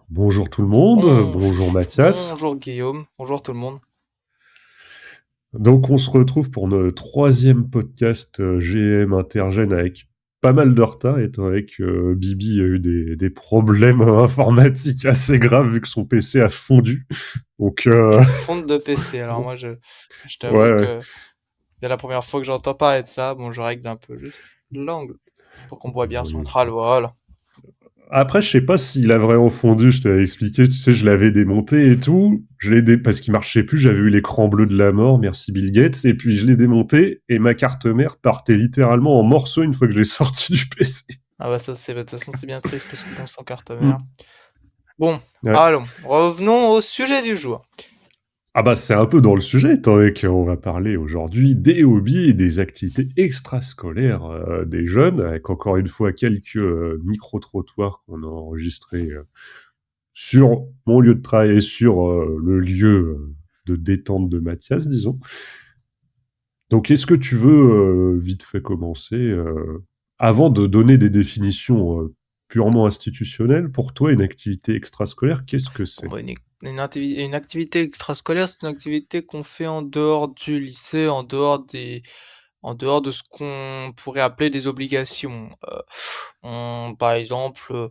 Bonjour tout le monde, bonjour Mathias. Bonjour Guillaume, bonjour tout le monde. Donc on se retrouve pour notre troisième podcast GM Intergène avec pas mal de retard, étant donné que Bibi a eu des problèmes informatiques assez graves vu que son PC a fondu. Donc Une fonte de PC. Alors moi je t'avoue ouais, ouais. que c'est la première fois que j'entends parler de ça. Bon, je règle un peu juste l'angle pour qu'on voit bien Oui. central, voilà. Après, je sais pas s'il a vraiment fondu, je t'avais expliqué, tu sais, je l'avais démonté et tout. Parce qu'il marchait plus, j'avais eu l'écran bleu de la mort, merci Bill Gates, et puis je l'ai démonté, et ma carte mère partait littéralement en morceaux une fois que je l'ai sorti du PC. Ah bah ça c'est de toute façon c'est bien triste parce que bon sans carte mère. Mm. Bon, Ouais. allons, revenons au sujet du jour. Ah bah c'est un peu dans le sujet, étant donné qu'on va parler aujourd'hui des hobbies et des activités extrascolaires des jeunes, avec encore une fois quelques micro-trottoirs qu'on a enregistrés sur mon lieu de travail et sur le lieu de détente de Mathias, disons. Donc est-ce que tu veux vite fait commencer avant de donner des définitions purement institutionnelles, pour toi, une activité extrascolaire, qu'est-ce que Bon c'est? bah une activité extrascolaire, c'est une activité qu'on fait en dehors du lycée, en dehors de ce qu'on pourrait appeler des obligations. Par exemple,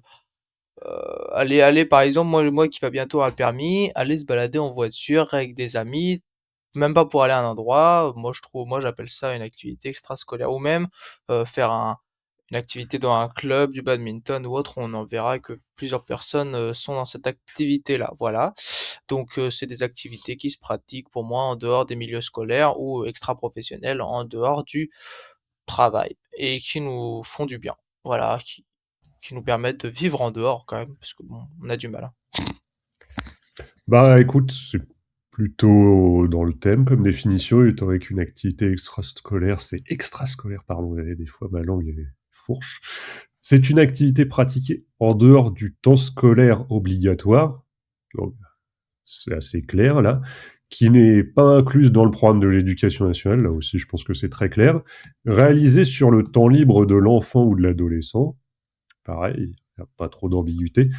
aller par exemple, moi qui va bientôt avoir le permis, aller se balader en voiture avec des amis, même pas pour aller à un endroit, moi j'appelle ça une activité extrascolaire. Ou même faire une activité dans un club, du badminton ou autre, on en verra que plusieurs personnes sont dans cette activité-là. Voilà. Donc c'est des activités qui se pratiquent pour moi en dehors des milieux scolaires ou extra-professionnels, en dehors du travail et qui nous font du bien. Voilà, qui nous permettent de vivre en dehors quand même, parce que bon, on a du mal, hein. Bah écoute, c'est plutôt dans le thème comme définition, étant avec une activité extrascolaire, c'est extrascolaire, pardon, et des fois ma langue est fourche. C'est une activité pratiquée en dehors du temps scolaire obligatoire, donc c'est assez clair là, qui n'est pas incluse dans le programme de l'éducation nationale, là aussi je pense que c'est très clair, réalisée sur le temps libre de l'enfant ou de l'adolescent, pareil, il n'y a pas trop d'ambiguïté,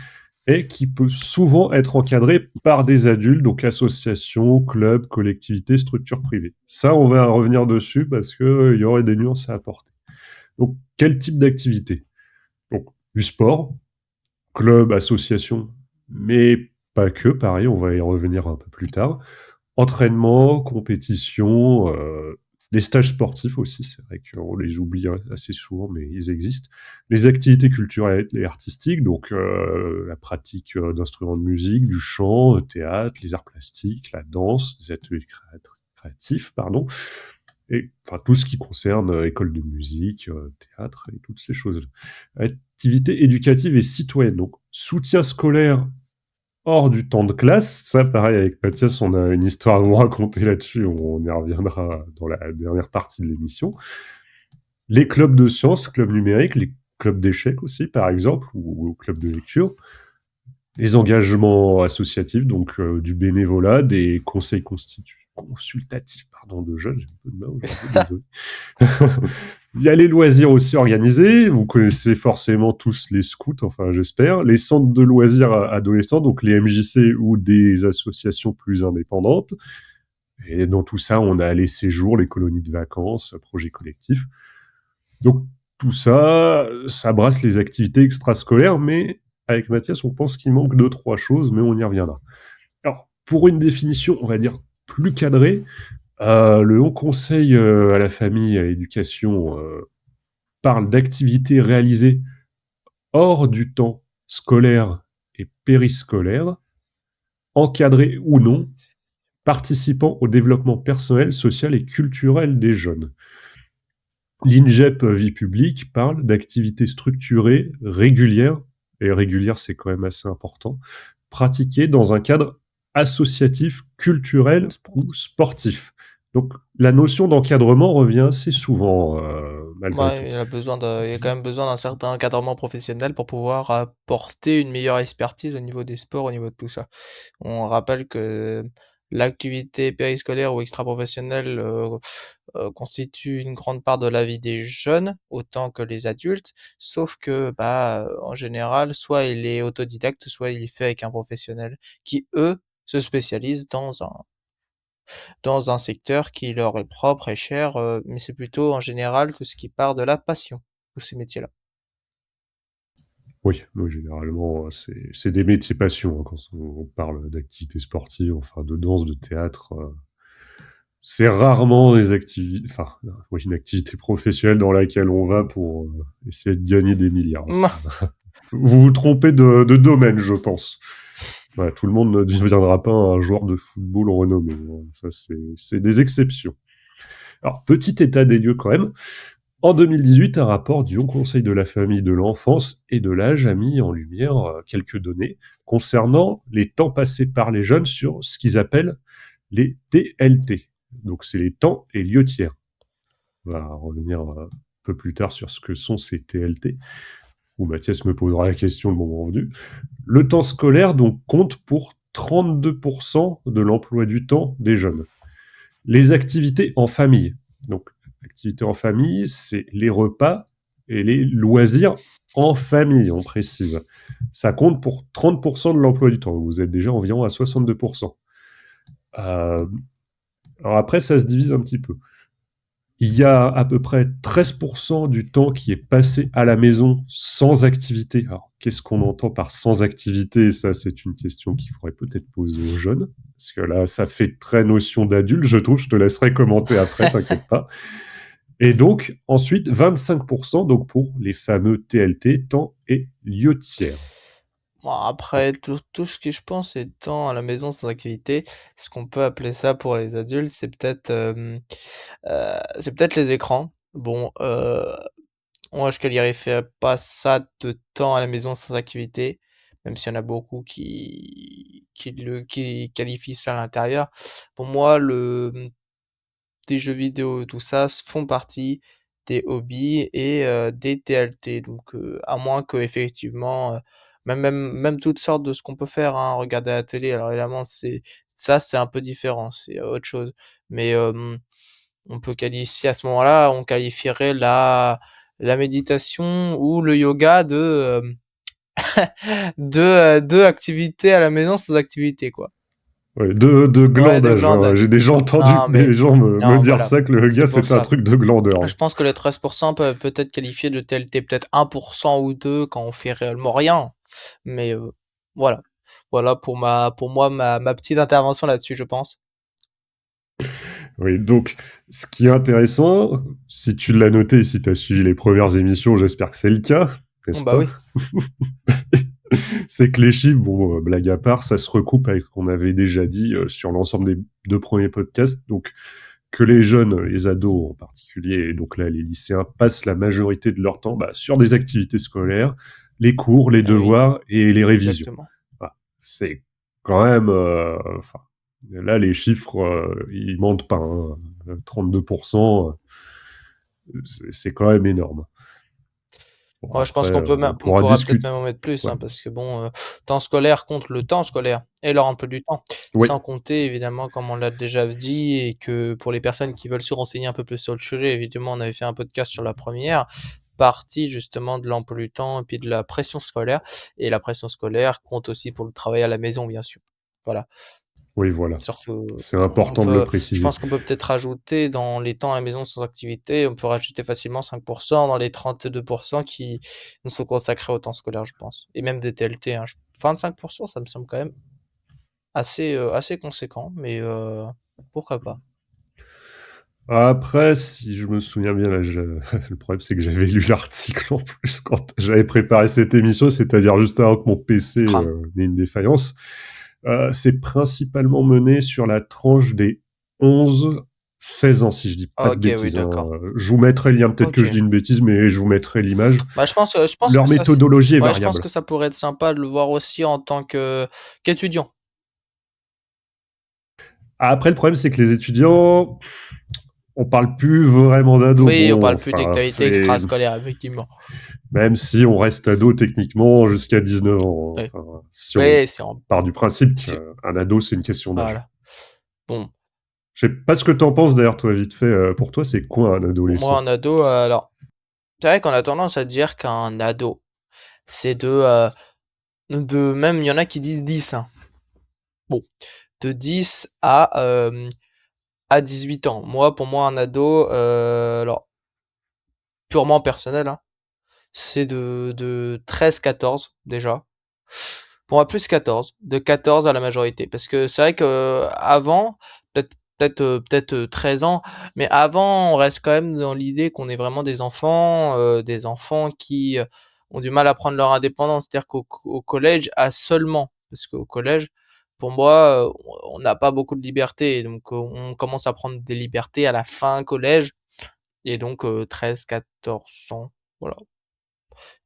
et qui peut souvent être encadré par des adultes, donc associations, clubs, collectivités, structures privées. Ça, on va revenir dessus parce qu'il y aurait des nuances à apporter. Donc, quel type d'activité? Donc, du sport, club, association, mais pas que, pareil, on va y revenir un peu plus tard. Entraînement, compétition, les stages sportifs aussi, c'est vrai qu'on les oublie assez souvent, mais ils existent. Les activités culturelles et artistiques, donc la pratique d'instruments de musique, du chant, théâtre, les arts plastiques, la danse, les ateliers créatifs, pardon, et enfin tout ce qui concerne école de musique, théâtre et toutes ces choses. Activités éducatives et citoyennes, donc soutien scolaire hors du temps de classe. Ça, pareil, avec Mathias, on a une histoire à vous raconter là-dessus. On y reviendra dans la dernière partie de l'émission. Les clubs de sciences, clubs numériques, les clubs d'échecs aussi, par exemple, ou clubs de lecture. Les engagements associatifs, donc du bénévolat, des conseils consultatifs, pardon, de jeunes. J'ai un peu de mal aujourd'hui, désolé. Il y a les loisirs aussi organisés. Vous connaissez forcément tous les scouts, enfin j'espère. Les centres de loisirs adolescents, donc les MJC ou des associations plus indépendantes. Et dans tout ça, on a les séjours, les colonies de vacances, projets collectifs. Donc tout ça, ça brasse les activités extrascolaires, mais avec Mathias, on pense qu'il manque deux, trois choses, mais on y reviendra. Alors, pour une définition, on va dire, plus cadrée, le Haut Conseil à la famille et à l'éducation parle d'activités réalisées hors du temps scolaire et périscolaire, encadrées ou non, participant au développement personnel, social et culturel des jeunes. L'INGEP Vie publique parle d'activités structurées, régulières, et régulières c'est quand même assez important, pratiquées dans un cadre associatif, culturel ou sportif. Donc la notion d'encadrement revient assez souvent, malgré tout. Ouais, il y a quand même besoin d'un certain encadrement professionnel pour pouvoir apporter une meilleure expertise au niveau des sports, au niveau de tout ça. On rappelle que l'activité périscolaire ou extra-professionnelle constitue une grande part de la vie des jeunes, autant que les adultes, sauf que, en général, soit il est autodidacte, soit il est fait avec un professionnel qui, eux, se spécialisent dans un secteur qui leur est propre et cher, mais c'est plutôt en général tout ce qui part de la passion, tous ces métiers-là. Oui, oui, généralement, c'est des métiers passion, hein, quand on parle d'activités sportives, enfin de danse, de théâtre. C'est rarement des activités, enfin, oui, une activité professionnelle dans laquelle on va pour essayer de gagner des milliards. Vous vous trompez de domaine, je pense. Ouais, tout le monde ne deviendra pas un joueur de football renommé. Ça, c'est des exceptions. Alors, petit état des lieux quand même. En 2018, un rapport du Haut Conseil de la famille, de l'enfance et de l'âge a mis en lumière quelques données concernant les temps passés par les jeunes sur ce qu'ils appellent les TLT. Donc, c'est les temps et lieux tiers. On va revenir un peu plus tard sur ce que sont ces TLT, où Mathias me posera la question le moment venu. Le temps scolaire donc compte pour 32% de l'emploi du temps des jeunes. Les activités en famille. Donc, activités en famille, c'est les repas et les loisirs en famille, on précise. Ça compte pour 30% de l'emploi du temps. Vous êtes déjà environ à 62%. Alors après, ça se divise un petit peu. Il y a à peu près 13% du temps qui est passé à la maison sans activité. Alors, qu'est-ce qu'on entend par sans activité? Ça, c'est une question qu'il faudrait peut-être poser aux jeunes. Parce que là, ça fait très notion d'adulte, je trouve. Je te laisserai commenter après, t'inquiète pas. Et donc, ensuite, 25% donc pour les fameux TLT, temps et lieux tiers. Bon, après, tout ce que je pense étant à la maison sans activité, ce qu'on peut appeler ça pour les adultes, c'est peut-être les écrans. Bon, moi, je qualifierais pas ça de temps à la maison sans activité, même s'il y en a beaucoup qui qualifient ça à l'intérieur. Pour moi, des jeux vidéo, tout ça, font partie des hobbies et des TLT. Donc, à moins que effectivement, même toutes sortes de ce qu'on peut faire, hein, regarder la télé. Alors évidemment, c'est un peu différent, c'est autre chose. Mais on peut qualifier à ce moment-là, on qualifierait la méditation ou le yoga de activités à la maison sans activité, quoi. Ouais, de Ouais, de glandage, hein. glandage. J'ai déjà entendu Non, mais des gens me non, dire voilà, ça, que le c'est gars, pour c'était un ça. truc de glandeur. Je pense que les 13% peuvent peut-être qualifier de TLT peut-être 1% ou 2 quand on fait réellement rien. Mais voilà. Voilà pour moi ma petite intervention là-dessus, je pense. Oui, donc, ce qui est intéressant, si tu l'as noté, si tu as suivi les premières émissions, j'espère que c'est le cas, Bon, n'est-ce bah pas? oui. C'est que les chiffres, bon, blague à part, ça se recoupe avec ce qu'on avait déjà dit sur l'ensemble des deux premiers podcasts. Donc, que les jeunes, les ados en particulier, et donc là, les lycéens, passent la majorité de leur temps sur des activités scolaires, les cours, les Eh oui, devoirs et les révisions. exactement. Voilà. C'est quand même... là, les chiffres, ils mentent pas. Hein. 32%, c'est quand même énorme. Bon, Moi, je pense après, qu'on peut même, on on pourra pourra peut-être discuter. même en mettre plus, Ouais. hein, parce que bon, temps scolaire compte le temps scolaire et leur emploi du temps. Oui, Sans compter, évidemment, comme on l'a déjà dit, et que pour les personnes qui veulent se renseigner un peu plus sur le sujet, évidemment, on avait fait un podcast sur la première partie, justement, de l'emploi du temps et puis de la pression scolaire. Et la pression scolaire compte aussi pour le travail à la maison, bien sûr. Voilà. oui, voilà. Surtout, C'est important de le je préciser. pense qu'on peut peut-être rajouter dans les temps à la maison sans activité, on peut rajouter facilement 5% dans les 32% qui nous sont consacrés au temps scolaire, je pense. Et même des TLT, hein. 25%, ça me semble quand même assez conséquent, mais pourquoi pas. Après, si je me souviens bien, là, le problème c'est que j'avais lu l'article en plus quand j'avais préparé cette émission, c'est-à-dire juste avant que mon PC Crame. n'ait une défaillance. C'est principalement mené sur la tranche des 11-16 ans, si je dis pas de Ok, oui, bêtises. Hein. d'accord. Je vous mettrai le lien, peut-être que je dis Ok. une bêtise, mais je vous mettrai l'image. Bah, je pense Leur que ça, méthodologie est ouais, je pense variable. que ça pourrait être sympa de le voir aussi en tant qu'étudiant. Après, le problème c'est que les étudiants, on parle plus vraiment d'ados. Oui, on Bon, parle plus enfin, d'actualité c'est extrascolaire, effectivement. même si on reste ado techniquement jusqu'à 19 ans. Oui, Enfin, si on oui, part du principe si- qu'un ado, c'est une question d'âge. voilà. Bon. Je sais pas ce que t'en penses d'ailleurs, toi, vite fait. Pour toi, c'est quoi un Pour moi, adolescent? un ado, alors, c'est vrai qu'on a tendance à dire qu'un ado, c'est même, il y en a qui disent 10, hein. Bon, de 10 à 18 ans. Moi, pour moi, un ado, alors, purement personnel, hein, c'est de 13-14, déjà. Pour moi, plus 14, de 14 à la majorité. Parce que c'est vrai que avant, peut-être 13 ans, mais avant, on reste quand même dans l'idée qu'on est vraiment des enfants qui ont du mal à prendre leur indépendance. C'est-à-dire qu'au collège, parce qu'au collège, pour moi, on n'a pas beaucoup de liberté. Donc, on commence à prendre des libertés à la fin collège, et donc 13, 14 ans. Voilà.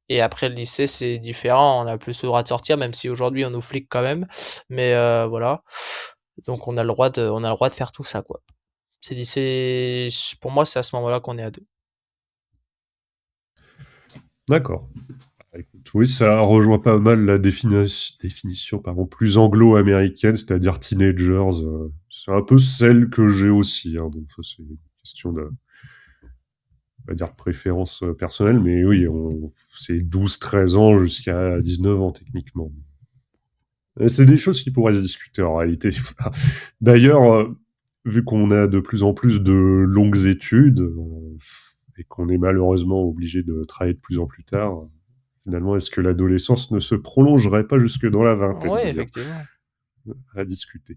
Et après le lycée, c'est différent, on a plus le droit de sortir, même si aujourd'hui on nous flique quand même. Mais voilà. Donc on a le droit de faire tout ça, quoi. Pour moi, c'est à ce moment-là qu'on est ado. D'accord. Écoute, oui, ça rejoint pas mal la définition pardon, plus anglo-américaine, c'est-à-dire teenagers. C'est un peu celle que j'ai aussi. Hein, donc ça, c'est une question de, on va dire, préférence personnelle. Mais oui, c'est 12-13 ans jusqu'à 19 ans, techniquement. C'est des choses qui pourraient se discuter en réalité. D'ailleurs, vu qu'on a de plus en plus de longues études et qu'on est malheureusement obligé de travailler de plus en plus tard, finalement, est-ce que l'adolescence ne se prolongerait pas jusque dans la vingtaine Ouais, d'ailleurs effectivement. à discuter.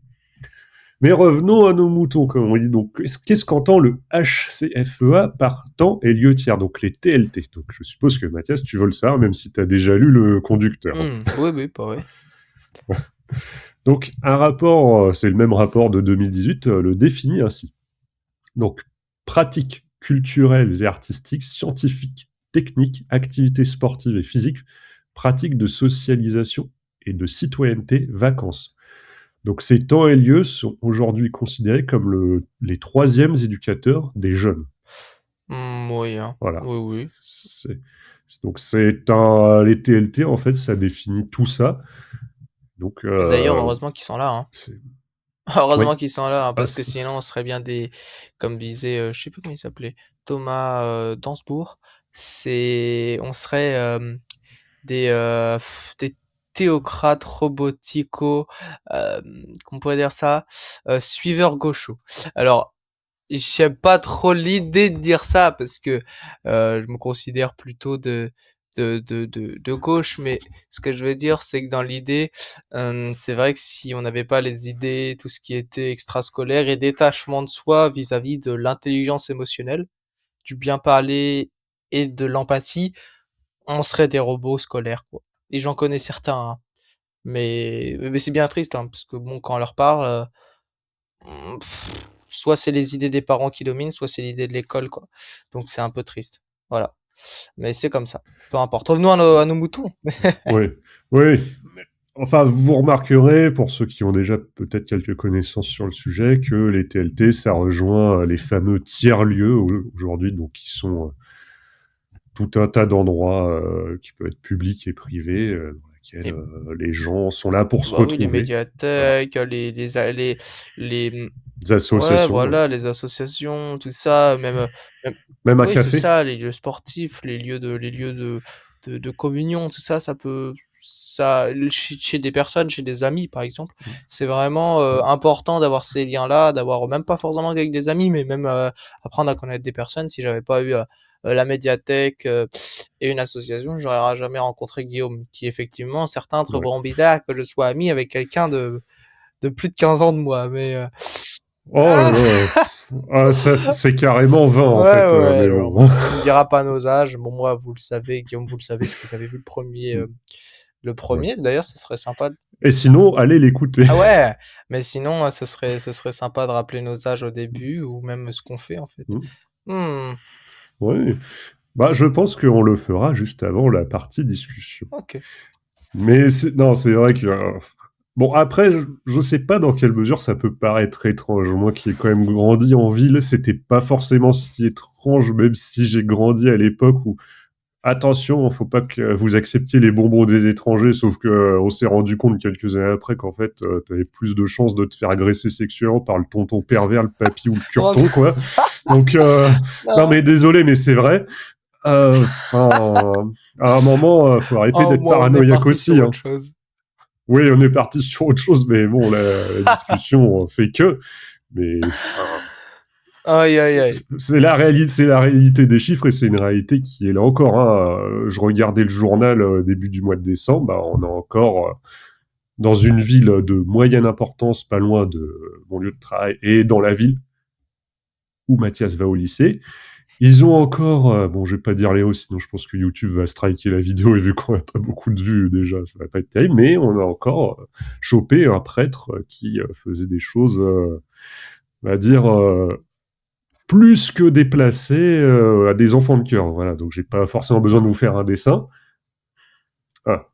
Mais revenons à nos moutons, comme on dit. Donc, qu'est-ce qu'entend le HCFEA par temps et lieu tiers, donc les TLT. Donc, je suppose que Mathias, tu veux le savoir, même si tu as déjà lu le conducteur. Oui, oui, pas vrai. Donc, un rapport, c'est le même rapport de 2018, le définit ainsi. Donc, pratiques culturelles et artistiques, scientifiques, techniques, activités sportives et physiques, pratiques de socialisation et de citoyenneté, vacances. Donc, ces temps et lieux sont aujourd'hui considérés comme les troisièmes éducateurs des jeunes. Oui, hein. Voilà. Oui, oui. C'est, donc, les TLT, en fait, ça définit tout ça. Donc, Et d'ailleurs, heureusement qu'ils sont là, hein. c'est, Heureusement oui. qu'ils sont là, hein, Ah, parce que sinon on serait bien comme disait, je sais plus comment il s'appelait, Thomas Dansbourg, on serait des théocrates robotico, qu'on pourrait dire ça, suiveurs gauchos. Alors, j'aime pas trop l'idée de dire ça parce que je me considère plutôt de gauche, mais ce que je veux dire, c'est que dans l'idée, c'est vrai que si on n'avait pas les idées, tout ce qui était extrascolaire et détachement de soi vis-à-vis de l'intelligence émotionnelle, du bien parler et de l'empathie, on serait des robots scolaires, quoi. Et j'en connais certains, hein. Mais c'est bien triste, hein, parce que bon, quand on leur parle, soit c'est les idées des parents qui dominent, soit c'est l'idée de l'école, quoi. Donc c'est un peu triste. Voilà. Mais c'est comme ça. Peu importe. Revenons à nos moutons. oui, oui. Enfin, vous remarquerez, pour ceux qui ont déjà peut-être quelques connaissances sur le sujet, que les TLT, ça rejoint les fameux tiers-lieux aujourd'hui, donc qui sont tout un tas d'endroits qui peuvent être publics et privés, dans lesquels Et, les gens sont là pour se bah oui, les retrouver. Voilà. médiathèques, les, Des ouais, associations, voilà, les associations, tout ça, même, même un oui, c'est café. ça, les lieux sportifs, les lieux de communion, tout ça, chez des personnes, chez des amis, par exemple, c'est vraiment important d'avoir ces liens-là, d'avoir même pas forcément avec des amis, mais même apprendre à connaître des personnes. Si j'avais pas eu la médiathèque et une association, j'aurais jamais rencontré Guillaume, qui effectivement, certains Ouais. trouveront bizarre que je sois ami avec quelqu'un de plus de 15 ans de moi, mais Oh là ah, là, ah, c'est carrément 20 en ouais, fait, ouais, mais alors, bon. on ne dira pas nos âges. Bon, moi, vous le savez, Guillaume, vous le savez, ce que vous avez vu le Ouais. premier. D'ailleurs, ce serait sympa. Et sinon, allez l'écouter. Ah ouais, mais sinon, ce serait sympa de rappeler nos âges au début ou même ce qu'on fait en fait. Hmm, Oui. Bah, je pense qu'on le fera juste avant la partie discussion. ok. Mais non, c'est vrai que bon après, je sais pas dans quelle mesure ça peut paraître étrange. Moi qui ai quand même grandi en ville, c'était pas forcément si étrange, même si j'ai grandi à l'époque où attention, faut pas que vous acceptiez les bonbons des étrangers, sauf que on s'est rendu compte quelques années après qu'en fait, t'avais plus de chances de te faire agresser sexuellement par le tonton pervers, le papy ou le Oh, curton, quoi. Donc, non non. mais désolé, mais c'est vrai. Enfin, à un moment, faut arrêter Oh, d'être moi, on est paranoïaque parti sur aussi, hein. autre chose. Oui, on est parti sur autre chose, mais bon, la discussion fait que. Mais enfin, Aïe, aïe, aïe. c'est la réalité des chiffres et c'est une réalité qui est là encore. Hein. Je regardais le journal début du mois de décembre, bah, on est encore dans une ville de moyenne importance, pas loin de mon lieu de travail, et dans la ville où Mathias va au lycée. Ils ont encore, bon, je vais pas dire Léo, sinon je pense que YouTube va striker la vidéo et vu qu'on a pas beaucoup de vues déjà, ça va pas être terrible, mais on a encore chopé un prêtre qui faisait des choses, on va dire, plus que déplacées à des enfants de cœur. Voilà, donc j'ai pas forcément besoin de vous faire un dessin. Ah,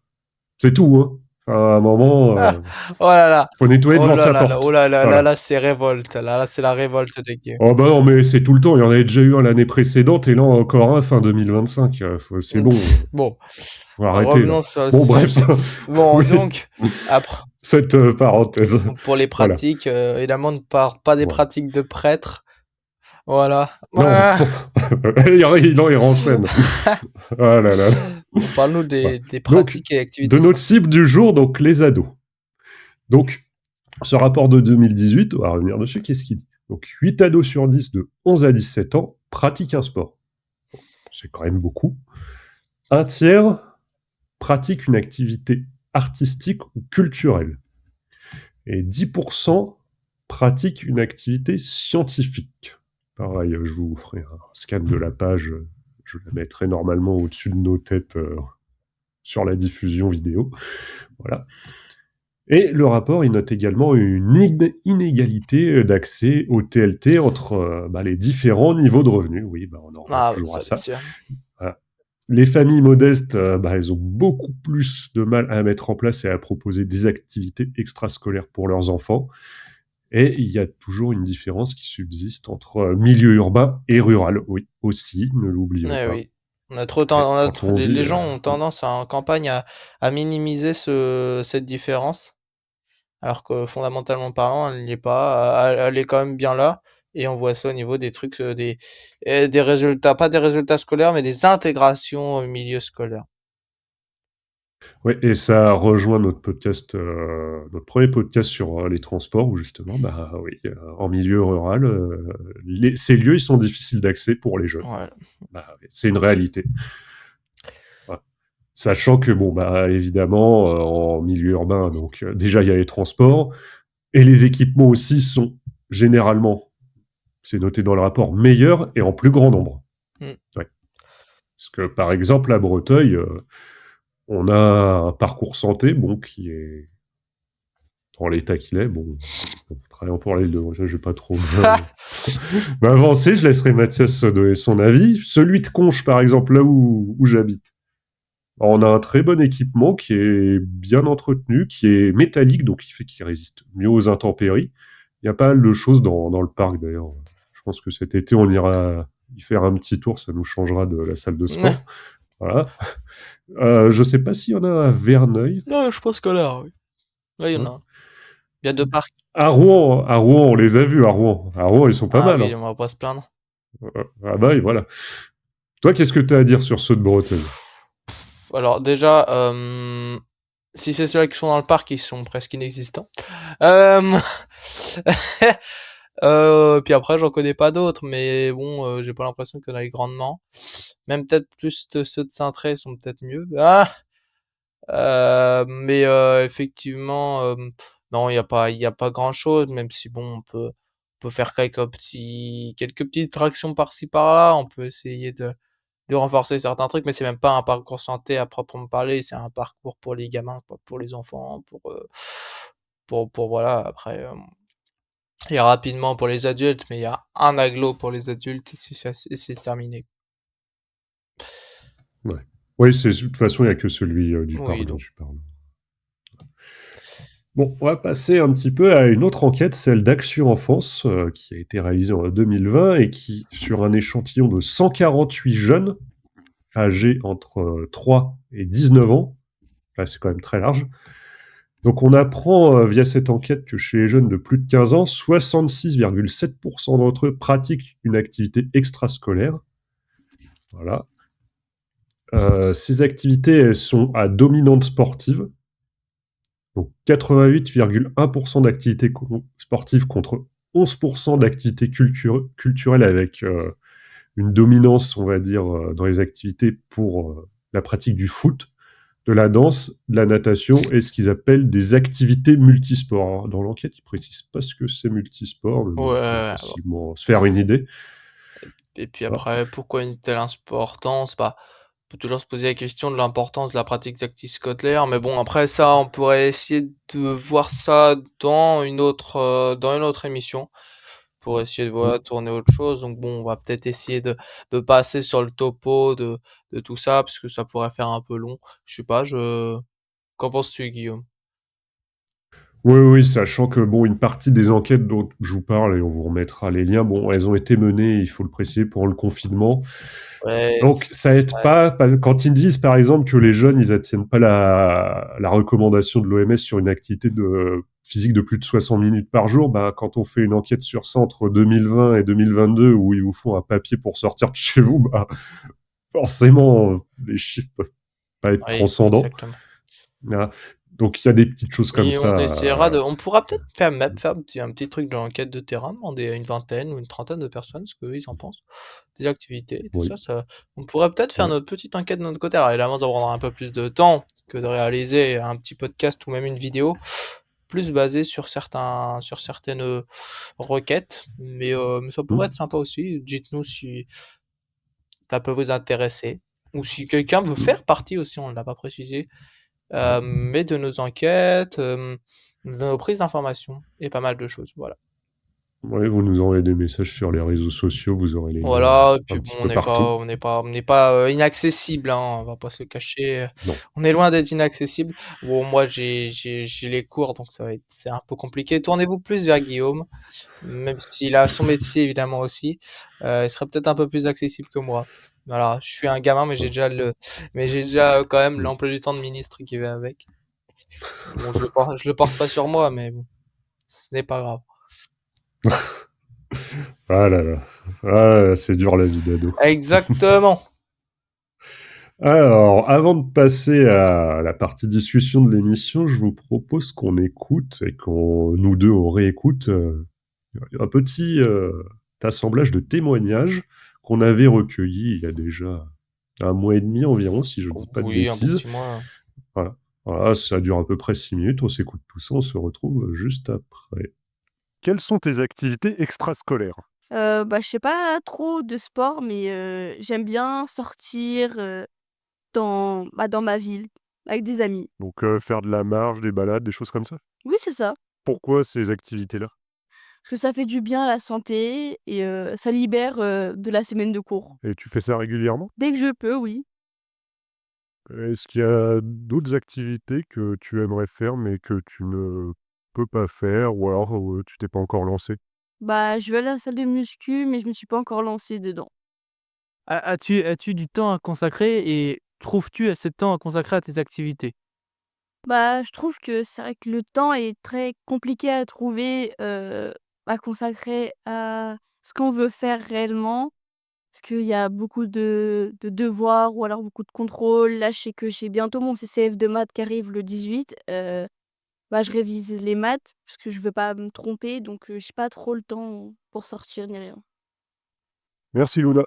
c'est tout, hein. Enfin, à un moment, Ah, oh là là. faut nettoyer Oh devant là sa là là. Oh porte. là là là Voilà. là, c'est révolte. Là, c'est la révolte des gueux. Oh bah non, mais c'est tout le temps. Il y en avait déjà eu un l'année précédente et là encore un fin 2025. C'est bon. Bon, Faut arrêter là. revenons sur le Bon, bref. sujet. Bon, Oui, donc, après, cette parenthèse. pour les Voilà. pratiques, évidemment, ne parle pas des Voilà. pratiques de prêtre. Voilà. Non, Ah. il renchaîne. Ah là là. On parle-nous Voilà. des Donc, pratiques et de activités notre scientifiques. cible du jour, donc les ados. Donc, ce rapport de 2018, on va revenir dessus, qu'est-ce qu'il dit? Donc, 8 ados sur 10 de 11 à 17 ans pratiquent un sport. C'est quand même beaucoup. Un tiers pratique une activité artistique ou culturelle. Et 10% pratiquent une activité scientifique. Pareil, je vous ferai un scan de la page, je la mettrai normalement au-dessus de nos têtes sur la diffusion vidéo. Voilà. Et le rapport, il note également une inégalité d'accès au TLT entre les différents niveaux de revenus. Oui, on en revient Ah, toujours à ça, bien ça. sûr. Voilà. Les familles modestes, elles ont beaucoup plus de mal à mettre en place et à proposer des activités extrascolaires pour leurs enfants. Et il y a toujours une différence qui subsiste entre milieu urbain et rural. Oui, aussi, ne l'oublions Ouais, pas. oui. On a trop Ouais, quand on les vit... gens ont tendance en campagne à minimiser cette différence, alors que fondamentalement parlant, elle n'y est pas. Elle est quand même bien là. Et on voit ça au niveau des trucs, des résultats, pas des résultats scolaires, mais des intégrations au milieu scolaire. Oui, et ça rejoint notre podcast, notre premier podcast sur les transports, où justement, oui, en milieu rural, ces lieux, ils sont difficiles d'accès pour les jeunes. Ouais. Oui, c'est une réalité. Voilà. Sachant que, évidemment, en milieu urbain, donc déjà, il y a les transports, et les équipements aussi sont généralement, c'est noté dans le rapport, meilleurs et en plus grand nombre. Mm. Ouais. Parce que, par exemple, à Breteuil, on a un parcours santé, qui est en l'état qu'il est. Bon, travaillant pour l'aile de Breteuil, je vais pas trop m'avancer, je laisserai Mathias donner son avis. Celui de Conches, par exemple, là où j'habite, on a un très bon équipement qui est bien entretenu, qui est métallique, donc qui fait qu'il résiste mieux aux intempéries. Il y a pas mal de choses dans le parc, d'ailleurs. Je pense que cet été, on ira y faire un petit tour, ça nous changera de la salle de sport. Voilà. Je sais pas s'il y en a à Verneuil. Non, je pense que là, oui. Ouais, il y en a un. Il y a deux parcs. À Rouen, on les a vus, à Rouen. À Rouen, ils sont pas Ah mal. oui, Hein. on va pas se plaindre. Ah bah oui, voilà. Toi, qu'est-ce que tu as à dire sur ceux de Breteuil? Alors déjà, si c'est ceux qui sont dans le parc, ils sont presque inexistants. Euh... puis après, j'en connais pas d'autres, mais bon, j'ai pas l'impression qu'il y en ait grandement. Même peut-être plus ceux de Saint-Tray sont peut-être mieux. Ah mais effectivement, non, il y a pas grand-chose, même si bon, on peut faire quelques petites tractions par-ci par-là. On peut essayer de renforcer certains trucs, mais c'est même pas un parcours santé à proprement parler, c'est un parcours pour les gamins, quoi, pour les enfants, voilà. Après, il y a rapidement pour les adultes, mais il y a un aglo pour les adultes et c'est terminé. Ouais. Oui, de toute façon, il n'y a que celui du Oui, parc dont donc. tu parles. Bon, on va passer un petit peu à une autre enquête, celle d'Action Enfance, qui a été réalisée en 2020 et qui, sur un échantillon de 148 jeunes, âgés entre 3 et 19 ans. Là, c'est quand même très large. Donc on apprend via cette enquête que chez les jeunes de plus de 15 ans, 66,7% d'entre eux pratiquent une activité extrascolaire. Voilà. Ces activités, elles sont à dominante sportive. Donc 88,1% d'activités sportives contre 11% d'activités culturelles avec une dominance, on va dire, dans les activités pour la pratique du foot, de la danse, de la natation et ce qu'ils appellent des activités multisports. Alors, dans l'enquête, ils précisent pas ce que c'est multisport, mais bon, on peut Ouais, bon. facilement se faire une idée. Et puis Voilà. après, pourquoi une telle importance? Bah, on peut toujours se poser la question de l'importance de la pratique d'actifs scolaires, mais bon, après ça, on pourrait essayer de voir ça dans une autre émission, pour essayer de Mm. voir tourner autre chose. Donc bon, on va peut-être essayer de passer sur le topo de tout ça, parce que ça pourrait faire un peu long. Je sais pas, qu'en penses-tu, Guillaume? Oui, oui, sachant que bon, une partie des enquêtes dont je vous parle, et on vous remettra les liens, bon, elles ont été menées, il faut le préciser, pendant le confinement. Ouais, Donc, ça aide pas, quand ils disent, par exemple, que les jeunes, ils n'attiennent pas la recommandation de l'OMS sur une activité physique de plus de 60 minutes par jour, bah, quand on fait une enquête sur ça entre 2020 et 2022, où ils vous font un papier pour sortir de chez vous, bah, forcément, les chiffres peuvent pas être oui, transcendants. exactement. Voilà. Donc, il y a des petites choses comme Mais on ça. essaiera on pourra peut-être faire un petit truc de l'enquête de terrain, demander à une vingtaine ou une trentaine de personnes ce qu'eux ils en pensent, des activités et tout Oui. ça, on pourrait peut-être faire Ouais. notre petite enquête de notre côté. Alors évidemment, ça prendra un peu plus de temps que de réaliser un petit podcast ou même une vidéo, plus basée sur certaines requêtes, mais ça pourrait être Mm. sympa aussi. Dites-nous si ça peut vous intéresser, ou si quelqu'un veut Mm. faire partie aussi, on ne l'a pas précisé, Ouais. mais de nos enquêtes, de nos prises d'informations et pas mal de choses, voilà. Ouais, vous nous envoyez des messages sur les réseaux sociaux, vous aurez les liens Voilà, et puis un bon, petit peu partout. on n'est pas inaccessible, hein, on va pas se le cacher. Non. On est loin d'être inaccessible. Bon, moi, j'ai les cours, donc c'est un peu compliqué. Tournez-vous plus vers Guillaume, même s'il a son métier évidemment aussi. Il serait peut-être un peu plus accessible que moi. Voilà, je suis un gamin, Ouais. mais j'ai déjà quand même Mm. l'emploi du temps de ministre qui va avec. Bon, je le porte pas sur moi, mais bon, ce n'est pas grave. Ah là là. Ah, là, c'est dur la vie d'ado. Exactement. Alors, avant de passer à la partie discussion de l'émission, je vous propose qu'on écoute et qu'on nous deux on réécoute un petit assemblage de témoignages qu'on avait recueillis il y a déjà un mois et demi environ, si je ne dis pas de Oui, un bon bêtises. petit mois. Voilà. Voilà, ça dure à peu près 6 minutes, on s'écoute tout ça, on se retrouve juste après. Quelles sont tes activités extrascolaires? Je fais pas trop de sport, mais j'aime bien sortir, dans ma ville, avec des amis. Donc faire de la marche, des balades, des choses comme ça? Oui, c'est ça. Pourquoi ces activités-là? Parce que ça fait du bien à la santé et ça libère, de la semaine de cours. Et tu fais ça régulièrement? Dès que je peux, oui. Est-ce qu'il y a d'autres activités que tu aimerais faire, mais que tu ne peux pas faire, ou alors tu t'es pas encore lancé? Bah, je vais à la salle de muscu, mais je me suis pas encore lancée dedans. As-tu du temps à consacrer et trouves-tu assez de temps à consacrer à tes activités? Bah, je trouve que c'est vrai que le temps est très compliqué à trouver, à consacrer à ce qu'on veut faire réellement. Parce qu'il y a beaucoup de devoirs ou alors beaucoup de contrôles. Là, je sais que j'ai bientôt mon CCF de maths qui arrive le 18. Je révise les maths parce que je veux pas me tromper, donc j'ai pas trop le temps pour sortir ni rien. Merci Luna.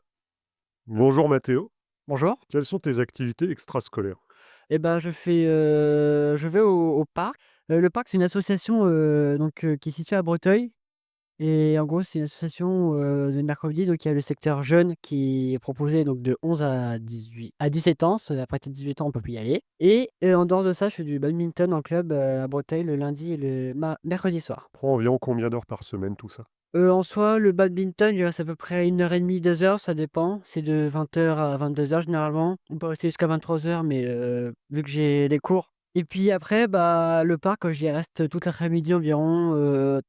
Bonjour Mathéo. Bonjour. Quelles sont tes activités extrascolaires? Je vais au parc. Le parc, c'est une association, qui est située à Breteuil et en gros, c'est une association, de mercredi, donc il y a le secteur jeune qui est proposé donc de 11 à 17 ans. C'est à partir de 18 ans, on peut plus y aller et en dehors de ça, je fais du badminton en club, à Breteuil le lundi et le mercredi soir. Prends environ combien d'heures par semaine tout ça? En soi, le badminton, je reste à peu près 1 h 30, 2 heures, ça dépend. C'est de 20 h à 22 h généralement. On peut rester jusqu'à 23 h, mais vu que j'ai les cours. Et puis après, le parc, j'y reste toute l'après-midi environ,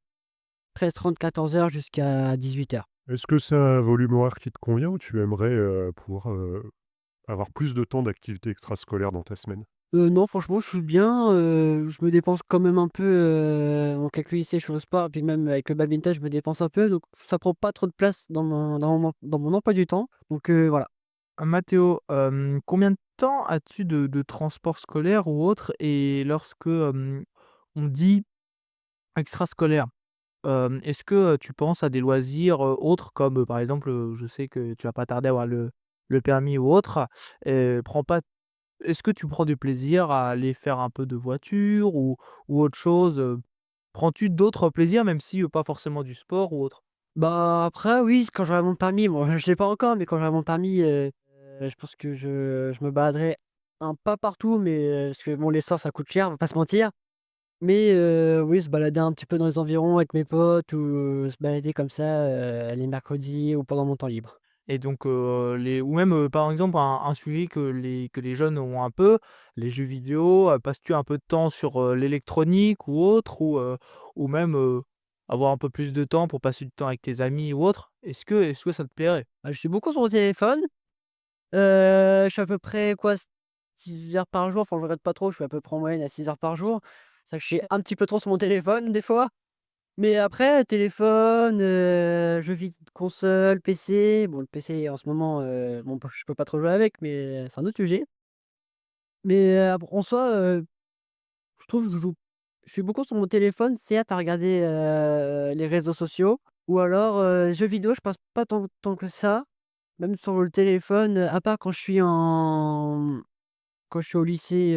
13h30, 14 h jusqu'à 18 h. Est-ce que c'est un volume horaire qui te convient ou tu aimerais pouvoir avoir plus de temps d'activité extrascolaire dans ta semaine? Non, franchement, je suis bien, je me dépense quand même un peu, en calcul lycée, je suis au sport, puis même avec le badminton, je me dépense un peu, donc ça prend pas trop de place dans mon emploi du temps, donc voilà. Mathéo, combien de temps as-tu de transport scolaire ou autre? Et lorsque, on dit extrascolaire, est-ce que, tu penses à des loisirs, autres comme, par exemple, je sais que tu vas pas tarder à avoir le permis ou autre, prends pas est-ce que tu prends du plaisir à aller faire un peu de voiture ou autre chose, Prends-tu d'autres plaisirs même si, pas forcément du sport ou autre? Bah, après oui, quand j'aurai mon permis, bon, je l'ai pas encore, mais quand j'aurai mon permis, je pense que je me baladerai pas partout, mais parce que bon, l'essence, ça coûte cher, on va pas se mentir. Mais oui, se balader un petit peu dans les environs avec mes potes ou se balader comme ça, les mercredis ou pendant mon temps libre. Et donc, les ou même, par exemple, un sujet que les jeunes ont un peu, les jeux vidéo, passes-tu un peu de temps sur, l'électronique ou autre? Ou même, avoir un peu plus de temps pour passer du temps avec tes amis ou autre? Est-ce que ça te plairait? Bah, je suis beaucoup sur mon téléphone, je suis à peu près quoi, 6 heures par jour, enfin je regarde pas trop, je suis à peu près en moyenne à 6 heures par jour. Ça je suis un petit peu trop sur mon téléphone des fois, mais après téléphone, jeux console, PC, bon le PC en ce moment, bon je peux pas trop jouer avec, mais c'est un autre sujet. Mais en soi, je trouve que je suis beaucoup sur mon téléphone, certes à regarder, les réseaux sociaux ou alors, jeux vidéo, je passe pas tant que ça. Même sur le téléphone, à part quand je suis au lycée,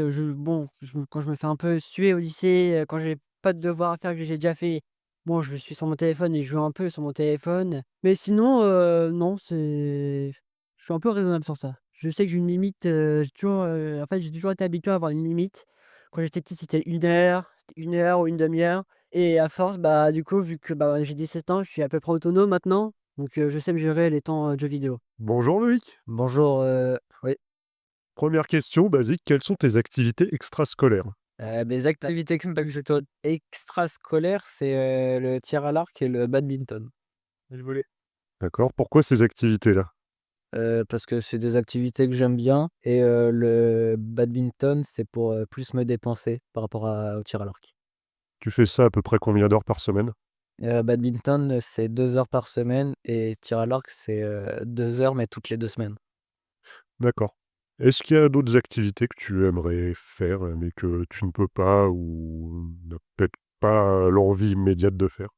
quand je me fais un peu suer au lycée, quand j'ai pas de devoirs à faire que j'ai déjà fait, bon je suis sur mon téléphone et je joue un peu sur mon téléphone. Mais sinon, non, je suis un peu raisonnable sur ça. Je sais que j'ai une limite, en fait, j'ai toujours été habitué à avoir une limite. Quand j'étais petit, c'était 1 heure ou une demi heure et à force, bah, du coup, vu que, bah, j'ai 17 ans, je suis à peu près autonome maintenant, donc je sais me gérer les temps, de jeux vidéo. Bonjour Loïc. Bonjour, oui, Première question basique, quelles sont tes activités extrascolaires? mes activités extrascolaires, c'est, le tir à l'arc et le badminton. Je voulais D'accord, pourquoi ces activités-là? Parce que c'est des activités que j'aime bien et le badminton, c'est pour, plus me dépenser par rapport au tir à l'arc. Tu fais ça à peu près combien d'heures par semaine? Badminton, c'est 2 heures par semaine et tir à l'arc, c'est, 2 heures, mais toutes les 2 semaines. D'accord. Est-ce qu'il y a d'autres activités que tu aimerais faire, mais que tu ne peux pas ou n'as peut-être pas l'envie immédiate de faire?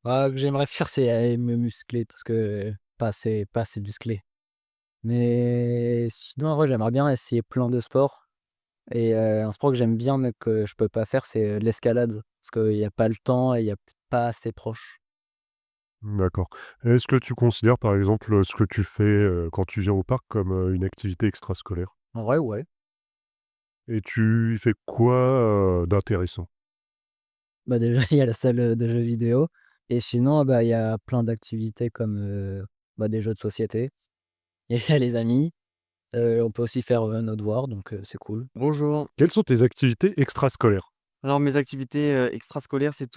Que j'aimerais faire, c'est, me muscler parce que pas assez musclé. Mais sinon, en vrai, j'aimerais bien essayer plein de sports. Et un sport que j'aime bien, mais que je peux pas faire, c'est, l'escalade. Parce qu'il y a pas le temps et il y a pas assez proche. D'accord. Est-ce que tu considères, par exemple, ce que tu fais, quand tu viens au parc comme, une activité extrascolaire? En vrai, ouais. Et tu y fais quoi, d'intéressant? Bah, déjà, il y a la salle, de jeux vidéo et sinon, bah, il y a plein d'activités comme, bah, des jeux de société. Il y a les amis, on peut aussi faire, nos devoirs donc c'est cool. Bonjour. Quelles sont tes activités extrascolaires? Alors mes activités, extrascolaires, c'est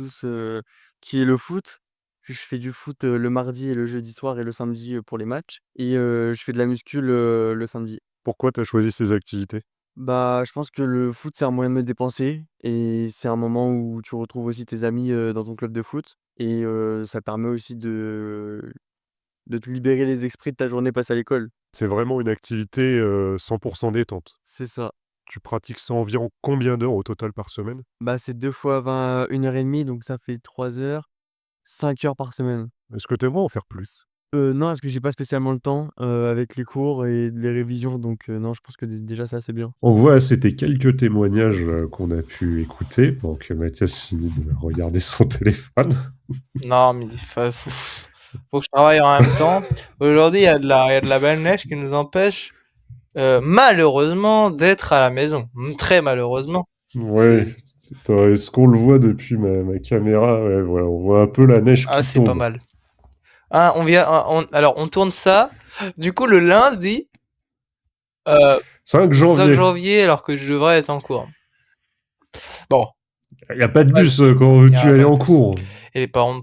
qui est le foot. Je fais du foot, le mardi et le jeudi soir et le samedi, pour les matchs et je fais de la muscu le samedi. Pourquoi tu as choisi ces activités? Bah, je pense que le foot, c'est un moyen de me dépenser et c'est un moment où tu retrouves aussi tes amis, dans ton club de foot et ça permet aussi de te libérer les esprits de ta journée passée à l'école. C'est vraiment une activité, 100 détente. C'est ça. Tu pratiques ça environ combien d'heures au total par semaine? Bah, c'est 2 fois 20, 1 heure et demie, donc ça fait 3 heures, 5 heures par semaine. Est-ce que tu aimerais en faire plus? Non, parce que j'ai pas spécialement le temps, avec les cours et les révisions, donc non, je pense que déjà c'est assez bien. Donc voilà, c'était quelques témoignages, qu'on a pu écouter. Donc Mathias finit de regarder son téléphone. Non, mais faut que je travaille en même temps. Aujourd'hui, il y a de la belle neige qui nous empêche, malheureusement, d'être à la maison. Très malheureusement. Ouais. C'est Attends, est-ce qu'on le voit depuis ma caméra? Ouais, voilà, on voit un peu la neige qui c'est pas tombe. mal. Ah, alors, on tourne ça. Du coup, le lundi, 5 5 janvier. janvier, alors que je devrais être en cours. Bon, Il y a pas de Ouais, bus, quand il y tu a es allé pas de en bus. cours. Et les parents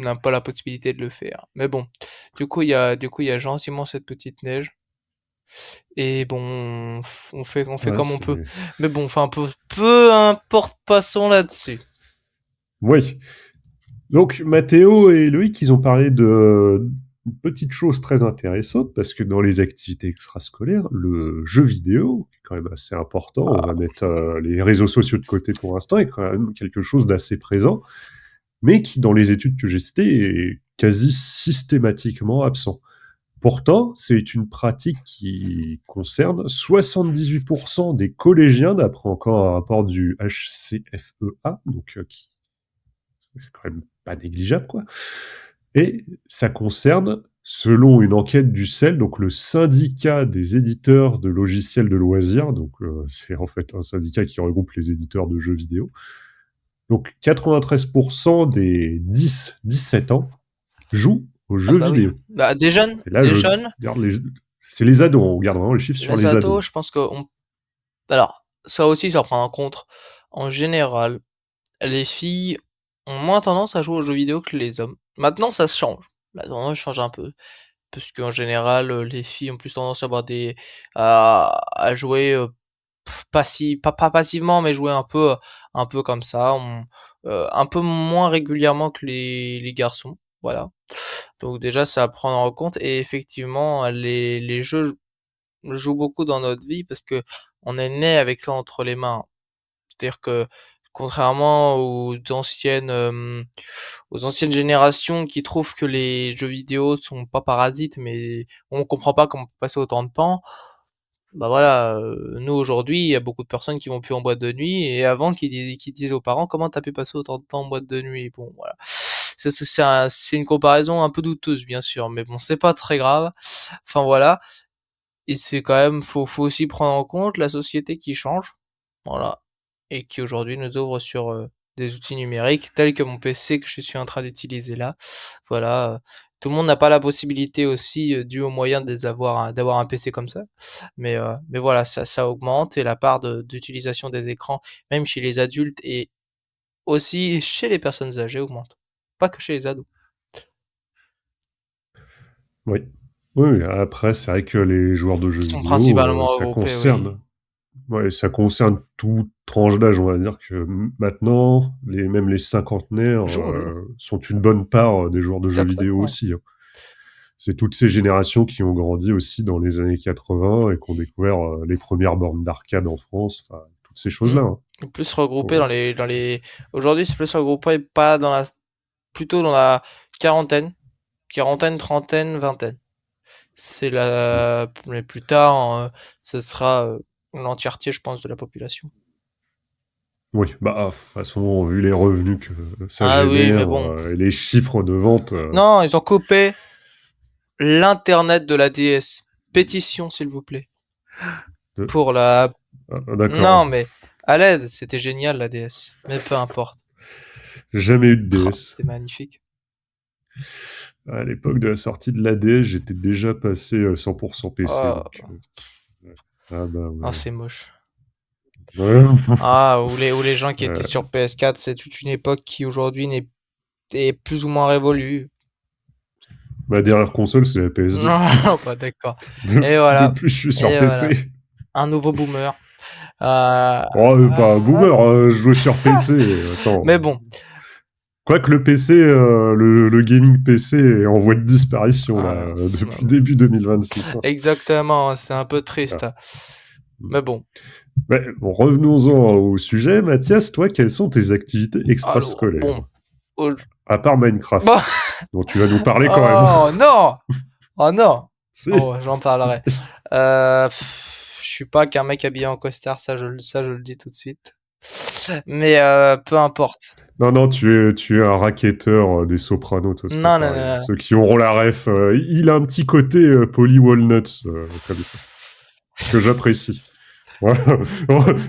n'ont pas la possibilité de le faire. Mais bon, du coup, il y a gentiment cette petite neige. Et bon, on fait Ouais, comme on peut. c'est... Mais bon, enfin, peu importe, passons là-dessus. Oui. Donc, Mathéo et Loïc, ils ont parlé de petites choses très intéressantes, parce que dans les activités extrascolaires, le jeu vidéo, qui est quand même assez important, on va mettre les réseaux sociaux de côté pour l'instant, est quand même quelque chose d'assez présent, mais qui, dans les études que j'ai citées, est quasi systématiquement absent. Pourtant, c'est une pratique qui concerne 78% des collégiens, d'après encore un rapport du HCFEA, donc c'est quand même pas négligeable, quoi. Et ça concerne, selon une enquête du CEL, donc le syndicat des éditeurs de logiciels de loisirs, donc c'est en fait un syndicat qui regroupe les éditeurs de jeux vidéo. Donc 93% des 10-17 ans jouent aux Ah jeux bah oui. vidéo. Bah, des jeunes, Et là, c'est les ados, on regarde vraiment les chiffres sur les les ados, ados. je pense que alors, ça aussi, ça prend en compte. En général, les filles ont moins tendance à jouer aux jeux vidéo que les hommes. Maintenant, ça se change. La tendance change un peu. Parce qu'en général, les filles ont plus tendance à avoir à jouer, pas passivement, mais jouer un peu comme ça, un peu moins régulièrement que les garçons. Voilà. Donc déjà, c'est à prendre en compte. Et effectivement, les jeux jouent beaucoup dans notre vie parce que on est né avec ça entre les mains. C'est-à-dire que contrairement aux anciennes générations qui trouvent que les jeux vidéo sont pas parasites, mais on comprend pas comment passer autant de temps. Bah voilà, nous aujourd'hui, il y a beaucoup de personnes qui vont plus en boîte de nuit et avant qui disaient aux parents comment t'as pu passer autant de temps en boîte de nuit. Bon voilà, c'est une comparaison un peu douteuse bien sûr, mais bon c'est pas très grave. Enfin voilà, et c'est quand même faut aussi prendre en compte la société qui change, voilà, et qui aujourd'hui nous ouvre sur des outils numériques tels que mon PC que je suis en train d'utiliser là. Voilà, tout le monde n'a pas la possibilité aussi, dû aux moyens d'avoir un PC comme ça, mais voilà, ça augmente et la part d'utilisation des écrans, même chez les adultes et aussi chez les personnes âgées augmente, pas que chez les ados. Oui. Oui, après, c'est vrai que les joueurs de Ils jeux sont vidéo, principalement regroupés, oui. ça concerne toute tranche d'âge. On va dire que maintenant, même les cinquantenaires Joue, joue. sont une bonne part des joueurs de jeux vidéo Exactement. aussi, hein. C'est toutes ces générations qui ont grandi aussi dans les années 80 et qui ont découvert les premières bornes d'arcade en France, enfin, toutes ces choses-là, hein. Plus regroupés Faut- dans les, aujourd'hui, c'est plus regroupé pas plutôt dans la quarantaine, trentaine, vingtaine. Mais plus tard, ce sera l'entièreté, je pense, de la population. Oui, bah, de toute façon, vu les revenus que ça Ah oui, mais génère bon. et les chiffres de vente, Non, ils ont coupé l'internet de la DS. Pétition, s'il vous plaît. de- Pour la, d'accord. non, mais à l'aide, c'était génial la DS. Mais peu importe. Jamais eu de DS. C'était magnifique. À l'époque de la sortie de l'ADS, j'étais déjà passé 100% PC. Oh, Donc, ouais. Ah bah oh, ouais. c'est moche. Ouais. Ah, ou les gens qui étaient Euh, sur PS4, c'est toute une époque qui aujourd'hui est plus ou moins révolue. Ma dernière console, c'est la PS2. Non, pas d'accord. Et voilà. Depuis, je suis sur Et voilà. PC. Un nouveau boomer. Euh, Oh, pas un boomer, je joue sur PC. Attends. Mais bon. Quoique le PC, le gaming PC est en voie de disparition là, depuis début 2026. Hein. Exactement, c'est un peu triste. Ah. Mais bon. Ouais, bon, revenons-en au sujet. Mathias, toi, quelles sont tes activités extrascolaires? Alors, bon. À part Minecraft, Bon. dont tu vas nous parler quand même. Oh non! Oh non! Si. Oh, j'en parlerai. Je suis pas qu'un mec habillé en costard, ça je le dis tout de suite. Mais peu importe. Non, tu es un racketteur des Sopranos, toi, c'est Non, pas non, pareil. non. Ceux qui auront la ref, il a un petit côté Poly Walnuts, comme ça, que j'apprécie. Voilà.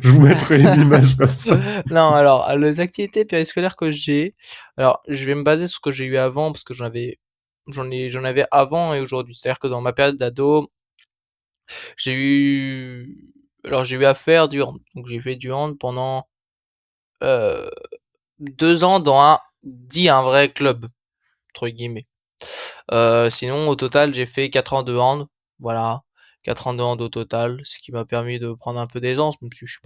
Je vous mettrai une image comme ça. Non, alors, les activités périscolaires que j'ai, alors, je vais me baser sur ce que j'ai eu avant, parce que j'en avais avant et aujourd'hui. C'est-à-dire que dans ma période d'ado, j'ai eu à faire du hand. Donc, j'ai fait du hand pendant 2 ans dans un vrai club, entre guillemets. Sinon, au total, j'ai fait 4 ans de hand, voilà. 4 ans de hand au total, ce qui m'a permis de prendre un peu d'aisance, même si je suis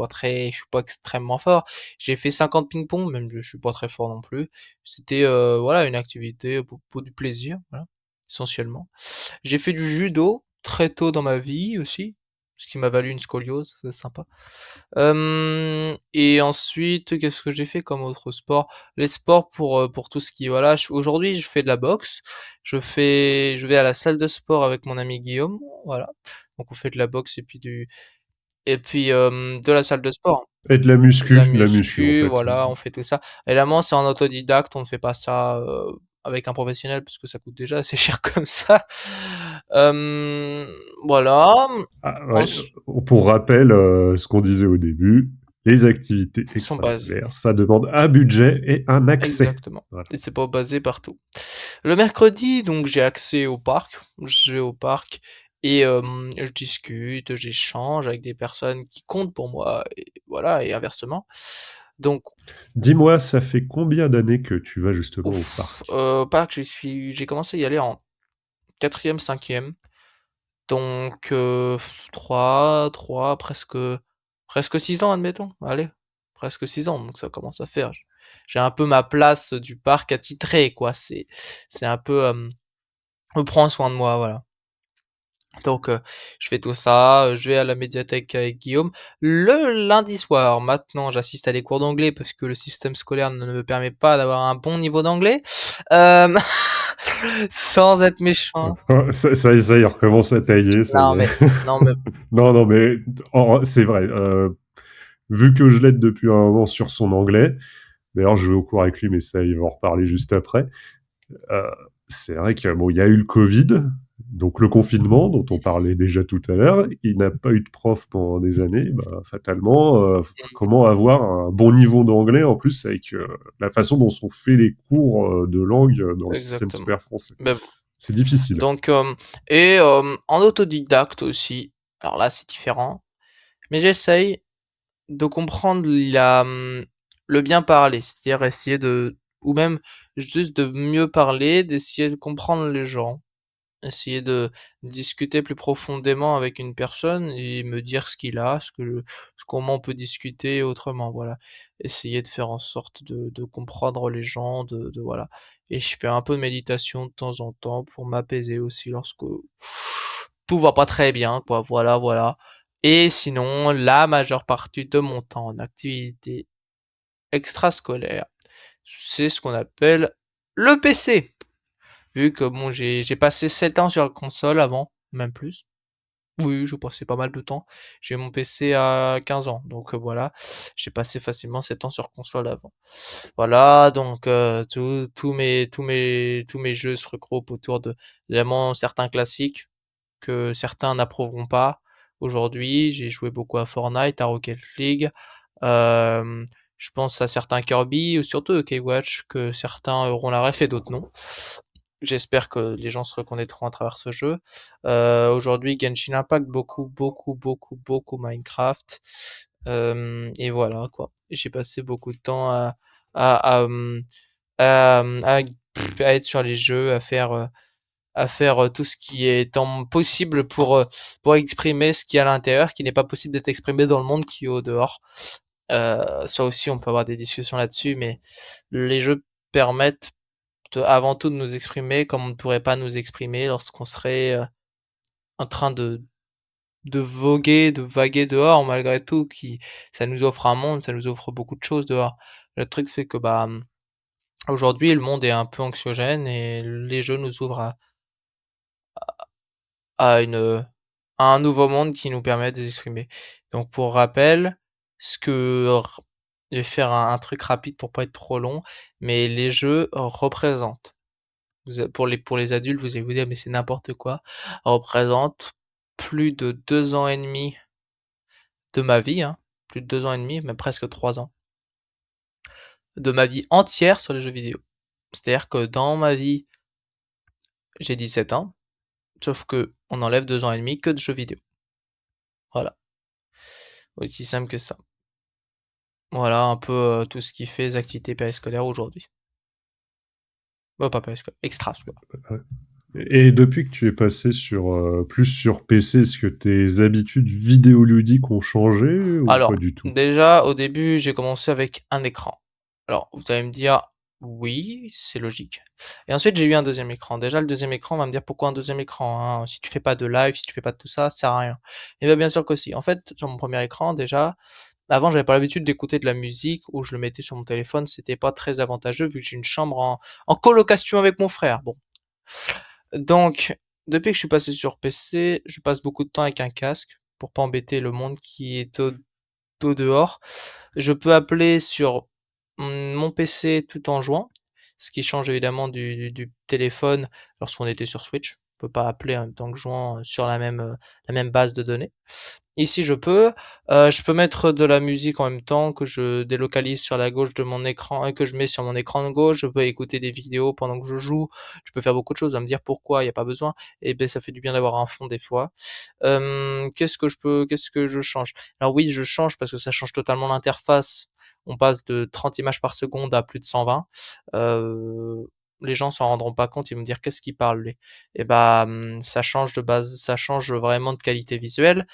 pas extrêmement fort. J'ai fait 50 ping-pong, même je suis pas très fort non plus. C'était, voilà, une activité pour du plaisir, voilà, essentiellement. J'ai fait du judo très tôt dans ma vie aussi, ce qui m'a valu une scoliose, c'est sympa. Et ensuite, qu'est-ce que j'ai fait comme autre sport? Les sports pour tout ce qui, voilà, aujourd'hui, je fais de la boxe. Je vais à la salle de sport avec mon ami Guillaume, voilà. Donc on fait de la boxe de la salle de sport. Et de la muscu en Muscu, fait. voilà, on fait tout ça. Évidemment, c'est en autodidacte, on ne fait pas ça avec un professionnel parce que ça coûte déjà assez cher comme ça. Euh, voilà. Ah, ouais. Pour rappel, ce qu'on disait au début, les activités Sont basés. extrascolaires, ça demande un budget et un accès. Exactement. Voilà. Et c'est pas basé partout. Le mercredi, donc j'ai accès au parc. Je vais au parc et je discute, j'échange avec des personnes qui comptent pour moi, et voilà, et inversement. Donc, Dis-moi, ça fait combien d'années que tu vas justement au parc? au parc, j'ai commencé à y aller en 4e, 5e. Donc, 3, presque 6 ans, admettons. Allez, presque 6 ans, donc ça commence à faire. J'ai un peu ma place du parc attitré, quoi. C'est un peu, me prends soin de moi, voilà. Donc, je fais tout ça, je vais à la médiathèque avec Guillaume. Le lundi soir, maintenant, j'assiste à des cours d'anglais parce que le système scolaire ne me permet pas d'avoir un bon niveau d'anglais. Euh, sans être méchant. Oh, ça y est, il recommence à tailler, ça Non, y mais, est. non, mais, Non, mais c'est vrai. Vu que je l'aide depuis un moment sur son anglais, d'ailleurs, je vais au cours avec lui, mais ça, il va en reparler juste après. Euh, c'est vrai qu'il bon, y a eu le Covid, donc le confinement dont on parlait déjà tout à l'heure. Il n'a pas eu de prof pendant des années. Bah, fatalement, comment avoir un bon niveau d'anglais en plus avec la façon dont sont faits les cours de langue dans le système exactement. scolaire français. Mais C'est difficile. donc, en autodidacte aussi. Alors là, c'est différent. Mais j'essaye de comprendre le bien parler, c'est-à-dire essayer ou même juste de mieux parler, d'essayer de comprendre les gens, essayer de discuter plus profondément avec une personne et me dire ce qu'il a, comment on peut discuter autrement, voilà. Essayer de faire en sorte de comprendre les gens, voilà. Et je fais un peu de méditation de temps en temps pour m'apaiser aussi lorsque tout va pas très bien, quoi, voilà, voilà. Et sinon, la majeure partie de mon temps en activité extrascolaire, c'est ce qu'on appelle le PC. Vu que bon, j'ai passé 7 ans sur la console avant, même plus. Oui, je passais pas mal de temps. J'ai eu mon PC à 15 ans, donc voilà. J'ai passé facilement 7 ans sur console avant. Voilà, donc tous mes jeux se regroupent autour de évidemment certains classiques que certains n'approuveront pas. Aujourd'hui, j'ai joué beaucoup à Fortnite, à Rocket League. Euh, je pense à certains Kirby, ou surtout K-Watch, que certains auront la ref et d'autres non. J'espère que les gens se reconnaîtront à travers ce jeu. Aujourd'hui, Genshin Impact, beaucoup, beaucoup, beaucoup, beaucoup Minecraft. Et voilà, quoi. J'ai passé beaucoup de temps à, à, à, à- à être sur les jeux, à faire tout ce qui est possible pour exprimer ce qui est à l'intérieur, qui n'est pas possible d'être exprimé dans le monde qui est au dehors. Ça aussi, on peut avoir des discussions là-dessus, mais les jeux permettent avant tout de nous exprimer comme on ne pourrait pas nous exprimer lorsqu'on serait en train de voguer, de vaguer dehors, malgré tout, ça nous offre un monde, ça nous offre beaucoup de choses dehors. Le truc, c'est que, bah, aujourd'hui, le monde est un peu anxiogène et les jeux nous ouvrent à une, à un nouveau monde qui nous permet de s'exprimer. Donc, pour rappel, je vais faire un truc rapide pour pas être trop long, mais les jeux représentent, pour les adultes, vous allez vous dire, mais c'est n'importe quoi, représentent plus de 2 ans et demi de ma vie, hein, plus de 2 ans et demi, même presque 3 ans, de ma vie entière sur les jeux vidéo. C'est-à-dire que dans ma vie, j'ai 17 ans, sauf que on enlève 2 ans et demi que de jeux vidéo. Voilà. Aussi simple que ça. Voilà un peu tout ce qui fait les activités périscolaires aujourd'hui. Pas périscolaires, extra. Et depuis que tu es passé sur plus sur PC, est-ce que tes habitudes vidéoludiques ont changé ou pas Alors, du tout? déjà, au début, j'ai commencé avec un écran. Alors, vous allez me dire, oui, c'est logique. Et ensuite, j'ai eu un deuxième écran. Déjà, le deuxième écran, on va me dire pourquoi un deuxième écran, hein? Si tu fais pas de live, si tu fais pas de tout ça sert à rien. Et bien sûr que si. En fait, sur mon premier écran, déjà, avant, j'avais pas l'habitude d'écouter de la musique ou je le mettais sur mon téléphone. C'était pas très avantageux vu que j'ai une chambre en colocation avec mon frère. Bon. Donc, depuis que je suis passé sur PC, je passe beaucoup de temps avec un casque pour pas embêter le monde qui est au dehors. Je peux appeler sur mon PC tout en jouant, ce qui change évidemment du téléphone lorsqu'on était sur Switch. On peut pas appeler en même temps que jouant sur la même base de données. Ici, je peux mettre de la musique en même temps que je délocalise sur la gauche de mon écran et que je mets sur mon écran de gauche. Je peux écouter des vidéos pendant que je joue. Je peux faire beaucoup de choses. À me dire pourquoi, il n'y a pas besoin. Et ben, ça fait du bien d'avoir un fond des fois. Qu'est-ce que je change? Alors oui, je change parce que ça change totalement l'interface. On passe de 30 images par seconde à plus de 120. Les gens s'en rendront pas compte, ils vont me dire qu'est-ce qu'il parle lui. Et bah ça change de base, ça change vraiment de qualité visuelle.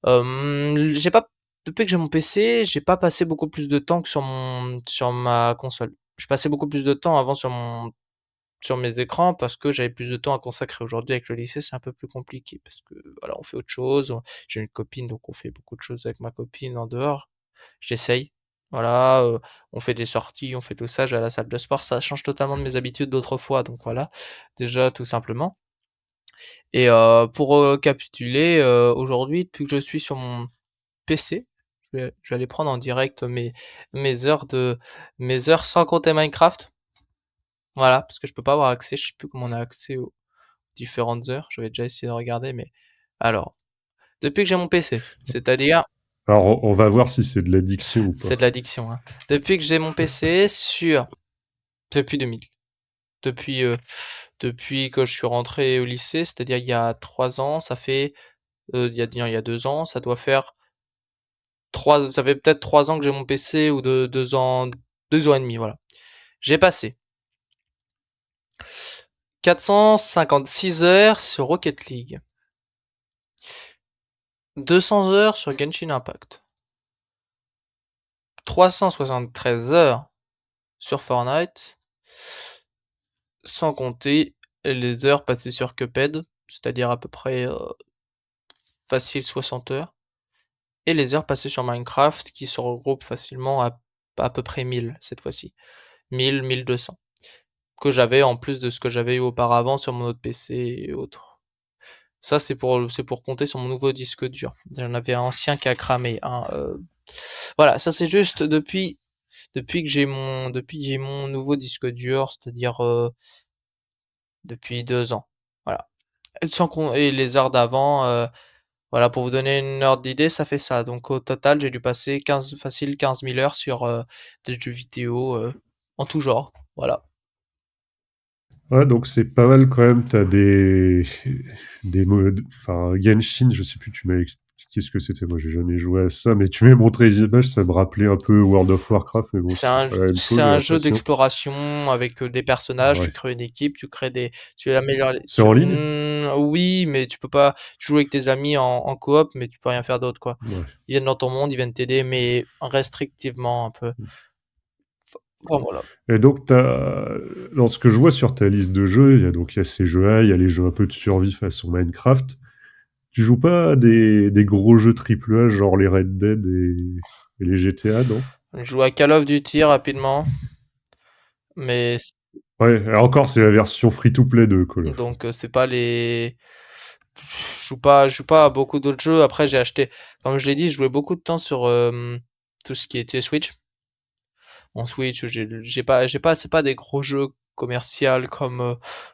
J'ai pas Depuis que j'ai mon PC, j'ai pas passé beaucoup plus de temps que sur ma console. Je passais beaucoup plus de temps avant sur mes écrans parce que j'avais plus de temps à consacrer. Aujourd'hui, avec le lycée, c'est un peu plus compliqué parce que voilà, on fait autre chose. J'ai une copine, donc on fait beaucoup de choses avec ma copine en dehors. J'essaye. Voilà, on fait des sorties, on fait tout ça, je vais à la salle de sport, ça change totalement de mes habitudes d'autrefois, donc voilà, déjà tout simplement. Et pour récapituler, aujourd'hui, depuis que je suis sur mon PC, je vais aller prendre en direct mes heures mes heures sans compter Minecraft. Voilà, parce que je peux pas avoir accès, je sais plus comment on a accès aux différentes heures. Je vais déjà essayer de regarder, mais alors, depuis que j'ai mon PC, c'est-à-dire, Alors, on va voir si c'est de l'addiction ou c'est de pas. l'addiction, hein. Depuis que j'ai mon PC depuis 2000, depuis depuis que je suis rentré au lycée, c'est-à-dire il y a 3 ans, ça fait il y a 2 ans, ça doit faire ça fait peut-être 3 ans que j'ai mon PC ou 2 ans, 2 ans et demi, voilà. J'ai passé 456 heures sur Rocket League, 200 heures sur Genshin Impact, 373 heures sur Fortnite, sans compter les heures passées sur Cuphead, c'est-à-dire à peu près facile 60 heures, et les heures passées sur Minecraft qui se regroupent facilement à peu près 1000 cette fois-ci. 1200. Que j'avais en plus de ce que j'avais eu auparavant sur mon autre PC et autres. Ça, c'est pour compter sur mon nouveau disque dur. J'en avais un ancien qui a cramé, hein, voilà, ça c'est juste depuis que j'ai mon nouveau disque dur, c'est-à-dire depuis 2 ans. Voilà. Et les heures d'avant, voilà, pour vous donner une ordre d'idée, ça fait ça. Donc au total, j'ai dû passer 15 000 heures sur des jeux vidéo en tout genre. Voilà. Ouais, donc c'est pas mal quand même. T'as des modes. Enfin, Genshin, je sais plus, tu m'as expliqué ce que c'était. Moi, j'ai jamais joué à ça, mais tu m'as montré les images, ça me rappelait un peu World of Warcraft, mais bon, c'est pas la même C'est chose, j'ai un jeu l'impression. d'exploration avec des personnages, tu Ouais. crées une équipe, tu améliores, C'est en ligne? oui, mais tu peux pas jouer avec tes amis en coop, mais tu peux rien faire d'autre, quoi. Ouais. Ils viennent dans ton monde, ils viennent t'aider, mais restrictivement un peu. Enfin, voilà. Et donc, dans ce que je vois sur ta liste de jeux, il y a ces jeux-là, il y a les jeux un peu de survie façon Minecraft. Tu joues pas à des gros jeux triple A, genre les Red Dead et les GTA, non? Je joue à Call of Duty rapidement, mais Ouais, et encore, c'est la version free-to-play de Call of. donc c'est pas les je joue pas à beaucoup d'autres jeux. Après, j'ai acheté, comme je l'ai dit, je jouais beaucoup de temps sur tout ce qui était Switch. En Switch, c'est pas des gros jeux commerciaux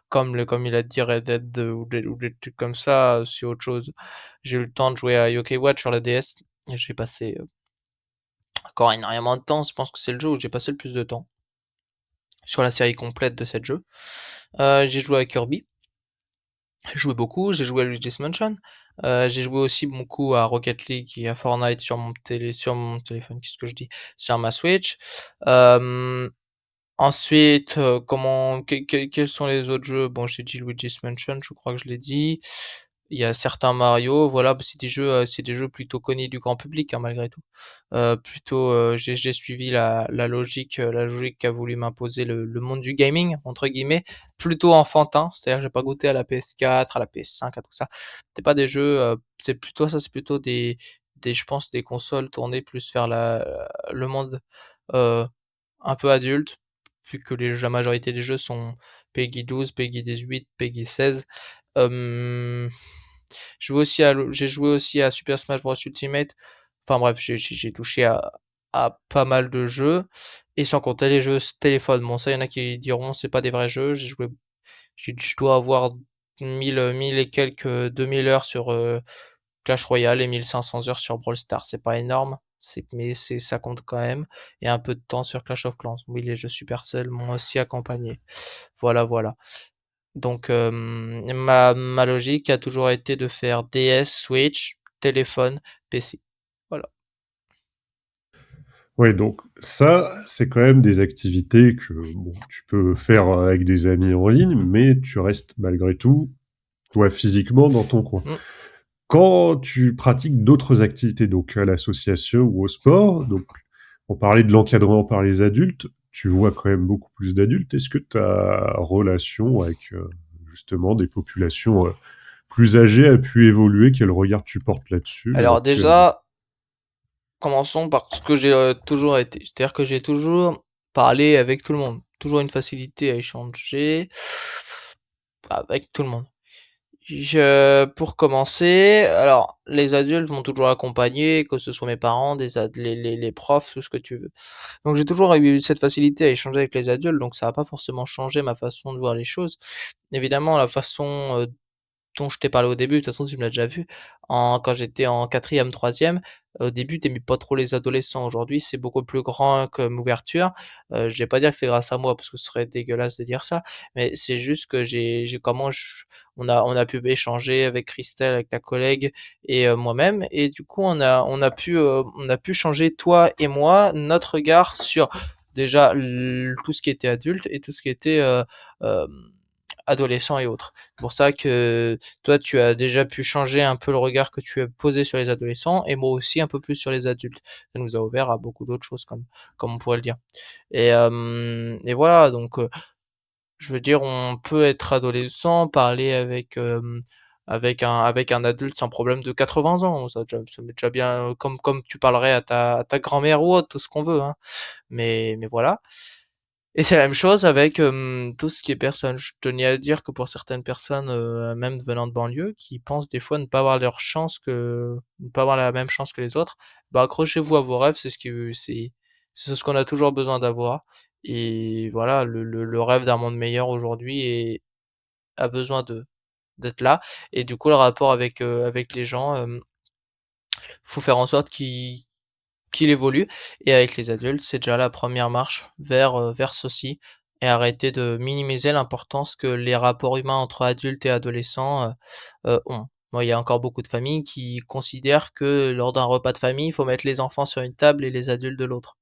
comme il a dit Red Dead ou des trucs comme ça, c'est autre chose. J'ai eu le temps de jouer à Yokai Watch sur la DS et j'ai passé encore énormément de temps. Je pense que c'est le jeu où j'ai passé le plus de temps sur la série complète de cette jeu. J'ai joué à Kirby. J'ai joué beaucoup, j'ai joué à Luigi's Mansion. J'ai joué aussi beaucoup à Rocket League et à Fortnite sur mon téléphone, qu'est-ce que je dis? Sur ma Switch. Euh, Ensuite, quels sont les autres jeux? Bon, j'ai dit Luigi's Mansion, je crois que je l'ai dit. Il y a certains Mario, voilà, bah, c'est des jeux plutôt connus du grand public, hein, malgré tout. Plutôt, j'ai suivi la logique qu'a voulu m'imposer le monde du gaming, entre guillemets, plutôt enfantin. C'est-à-dire que j'ai pas goûté à la PS4, à la PS5, à tout ça. C'est pas des jeux, c'est plutôt je pense, des consoles tournées plus vers le monde, euh, un peu adulte, vu que la majorité des jeux sont PEGI 12, PEGI 18, PEGI 16. Euh, j'ai joué aussi à Super Smash Bros Ultimate. Enfin bref, j'ai touché à pas mal de jeux. Et sans compter les jeux téléphone. Bon, ça, il y en a qui diront c'est pas des vrais jeux. Je dois avoir 1000 et quelques 2000 heures sur Clash Royale et 1500 heures sur Brawl Stars. C'est pas énorme, mais ça compte quand même. Et un peu de temps sur Clash of Clans. Oui, les jeux Supercell m'ont aussi accompagné. Voilà, voilà. Donc, ma logique a toujours été de faire DS, Switch, téléphone, PC. Voilà. Oui, donc ça, c'est quand même des activités que bon, tu peux faire avec des amis en ligne, mais tu restes malgré tout, toi, physiquement dans ton coin. Mm. Quand tu pratiques d'autres activités, donc à l'association ou au sport, donc on parlait de l'encadrement par les adultes, tu vois quand même beaucoup plus d'adultes. Est-ce que ta relation avec justement des populations plus âgées a pu évoluer? Quel regard tu portes là-dessus Alors actuellement? déjà, commençons par ce que j'ai toujours été. C'est-à-dire que j'ai toujours parlé avec tout le monde. Toujours une facilité à échanger avec tout le monde. Pour commencer, alors les adultes m'ont toujours accompagné, que ce soit mes parents, les profs, tout ce que tu veux. Donc j'ai toujours eu cette facilité à échanger avec les adultes, donc ça n'a pas forcément changé ma façon de voir les choses. Évidemment, la façon dont je t'ai parlé au début, de toute façon tu me l'as déjà vu, quand j'étais en quatrième, troisième, au début t'aimais pas trop les adolescents. Aujourd'hui c'est beaucoup plus grand comme ouverture. Je vais pas dire que c'est grâce à moi parce que ce serait dégueulasse de dire ça, mais c'est juste que on a pu échanger avec Christelle, avec ta collègue et moi-même, et du coup on a pu changer toi et moi notre regard sur déjà tout ce qui était adulte et tout ce qui était euh, adolescents et autres. C'est pour ça que toi, tu as déjà pu changer un peu le regard que tu as posé sur les adolescents et moi aussi un peu plus sur les adultes. Ça nous a ouvert à beaucoup d'autres choses, comme on pourrait le dire. Et voilà, donc je veux dire, on peut être adolescent, parler avec un adulte sans problème de 80 ans. Ça m'est déjà bien, comme tu parlerais à ta grand-mère ou autre, tout ce qu'on veut, hein. Mais voilà. Et c'est la même chose avec tout ce qui est personnes. Je tenais à dire que pour certaines personnes, même venant de banlieue, qui pensent des fois ne pas avoir la même chance que les autres, bah accrochez-vous à vos rêves, c'est ce qu'on a toujours besoin d'avoir. Et voilà, le rêve d'un monde meilleur aujourd'hui a besoin d'être là. Et du coup, le rapport avec les gens, faut faire en sorte qu'il évolue. Et avec les adultes, c'est déjà la première marche vers ceci, et arrêter de minimiser l'importance que les rapports humains entre adultes et adolescents ont. Moi, il y a encore beaucoup de familles qui considèrent que lors d'un repas de famille, il faut mettre les enfants sur une table et les adultes de l'autre.